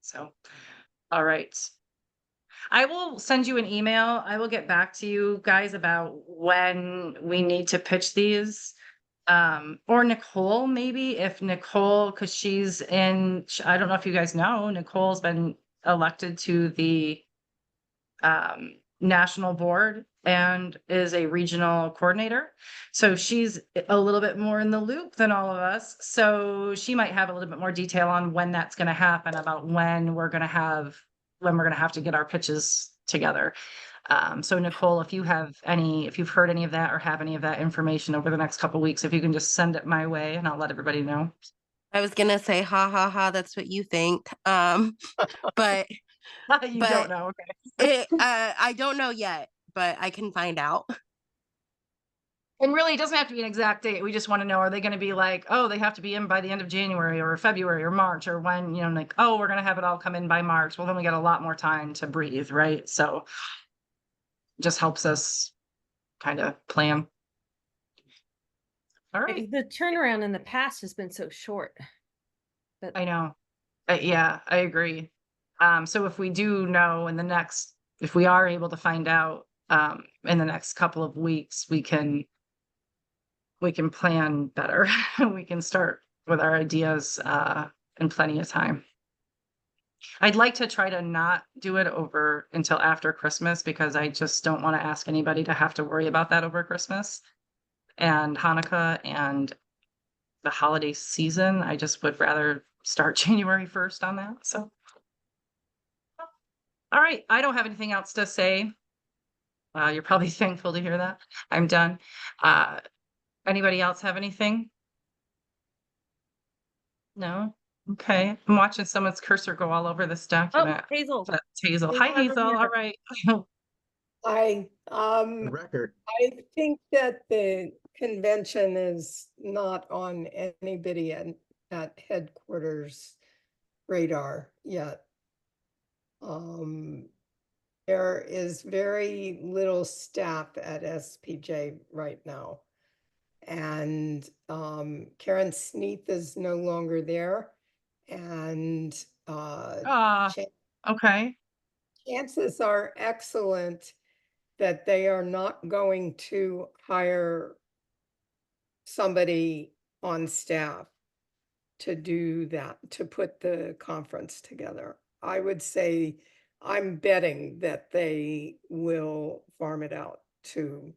So, all right. I will send you an email. I will get back to you guys about when we need to pitch these. Or Nicole, maybe if Nicole, because she's I don't know if you guys know, Nicole's been elected to the national board and is a regional coordinator. So she's a little bit more in the loop than all of us. So she might have a little bit more detail on when that's going to happen, about when we're going to have to get our pitches together. So Nicole, if you've heard any of that or have any of that information over the next couple of weeks, if you can just send it my way and I'll let everybody know. I was gonna say, ha ha ha, that's what you think. But You don't know, okay. I don't know yet, but I can find out. And really, it doesn't have to be an exact date. We just want to know, are they going to be like, oh, they have to be in by the end of January or February or March, or when, like, oh, we're going to have it all come in by March. Well, then we got a lot more time to breathe, right? So just helps us kind of plan. All right. the turnaround in the past has been so short. I know. Yeah, I agree. So if we do know if we are able to find out in the next couple of weeks, we can plan better. We can start with our ideas in plenty of time. I'd like to try to not do it over until after Christmas, because I just don't want to ask anybody to have to worry about that over Christmas and Hanukkah and the holiday season. I just would rather start January 1st on that. So, all right. I don't have anything else to say. You're probably thankful to hear that. I'm done. Anybody else have anything? No? Okay. I'm watching someone's cursor go all over this document. Oh, Hazel. That's Hazel. Hi, Hazel. All right. I, The record. I think that the convention is not on anybody at headquarters radar yet. There is very little staff at SPJ right now. And Karen Sneath is no longer there. And Okay. chances are excellent that they are not going to hire somebody on staff to do that, to put the conference together. I would say, I'm betting that they will farm it out to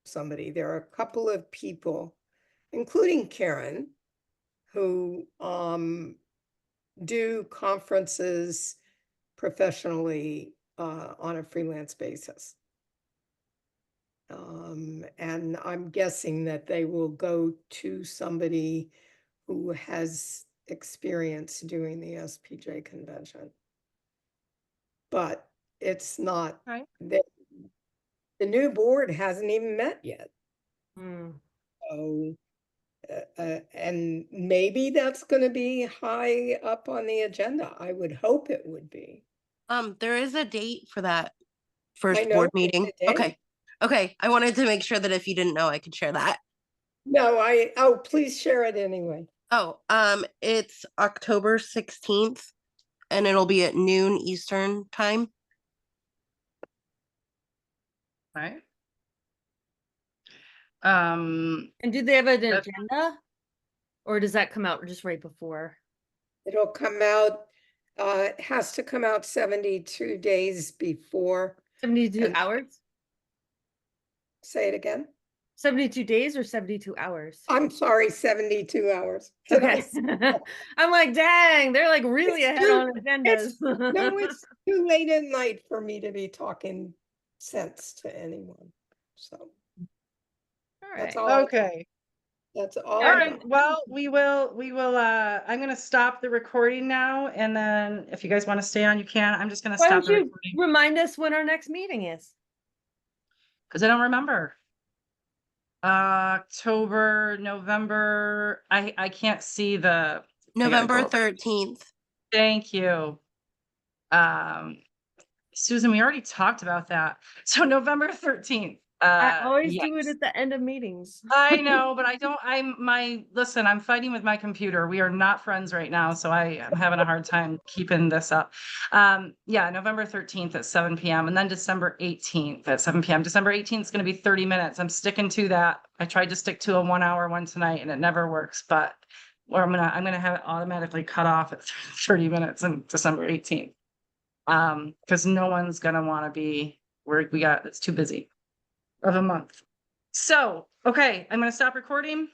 somebody. There are a couple of people, including Karen, who do conferences professionally on a freelance basis. And I'm guessing that they will go to somebody who has experience doing the SPJ convention. But it's not, Right. the new board hasn't even met yet. So, and maybe that's going to be high up on the agenda. I would hope it would be. There is a date for that I first know board there's meeting. a date. Okay. I wanted to make sure that if you didn't know, I could share that. No, please share it anyway. Oh, it's October 16th, and it'll be at noon Eastern time. Right. And do they have an That's- agenda? Or does that come out just right before? It'll come out, it has to come out 72 days before. 72 And- hours? Say it again. 72 days or 72 hours? I'm sorry, 72 hours. Did I Okay. say- I'm like, dang, they're like really It's ahead too- on agendas. No, it's too late at night for me to be talking sense to anyone. So All that's right. all. Okay. That's all. All I right, got. well, we will, I'm gonna stop the recording now, and then if you guys want to stay on, you can. I'm just gonna Why stop don't the you recording remind us when our next meeting is? because I don't remember. October, November, I can't see the. I gotta go November over. 13th. Thank you. Susan, we already talked about that. So November 13th. I always do it yes. at the end of meetings. I know, but listen, I'm fighting with my computer. We are not friends right now, so I am having a hard time keeping this up. Yeah, November 13th at 7 p.m. and then December 18th at 7 p.m. December 18th is going to be 30 minutes. I'm sticking to that. I tried to stick to a 1 hour one tonight and it never works, but or I'm gonna have it automatically cut off at 30 minutes on December 18th. Because no one's gonna want to be it's too busy of a month. So, okay, I'm gonna stop recording.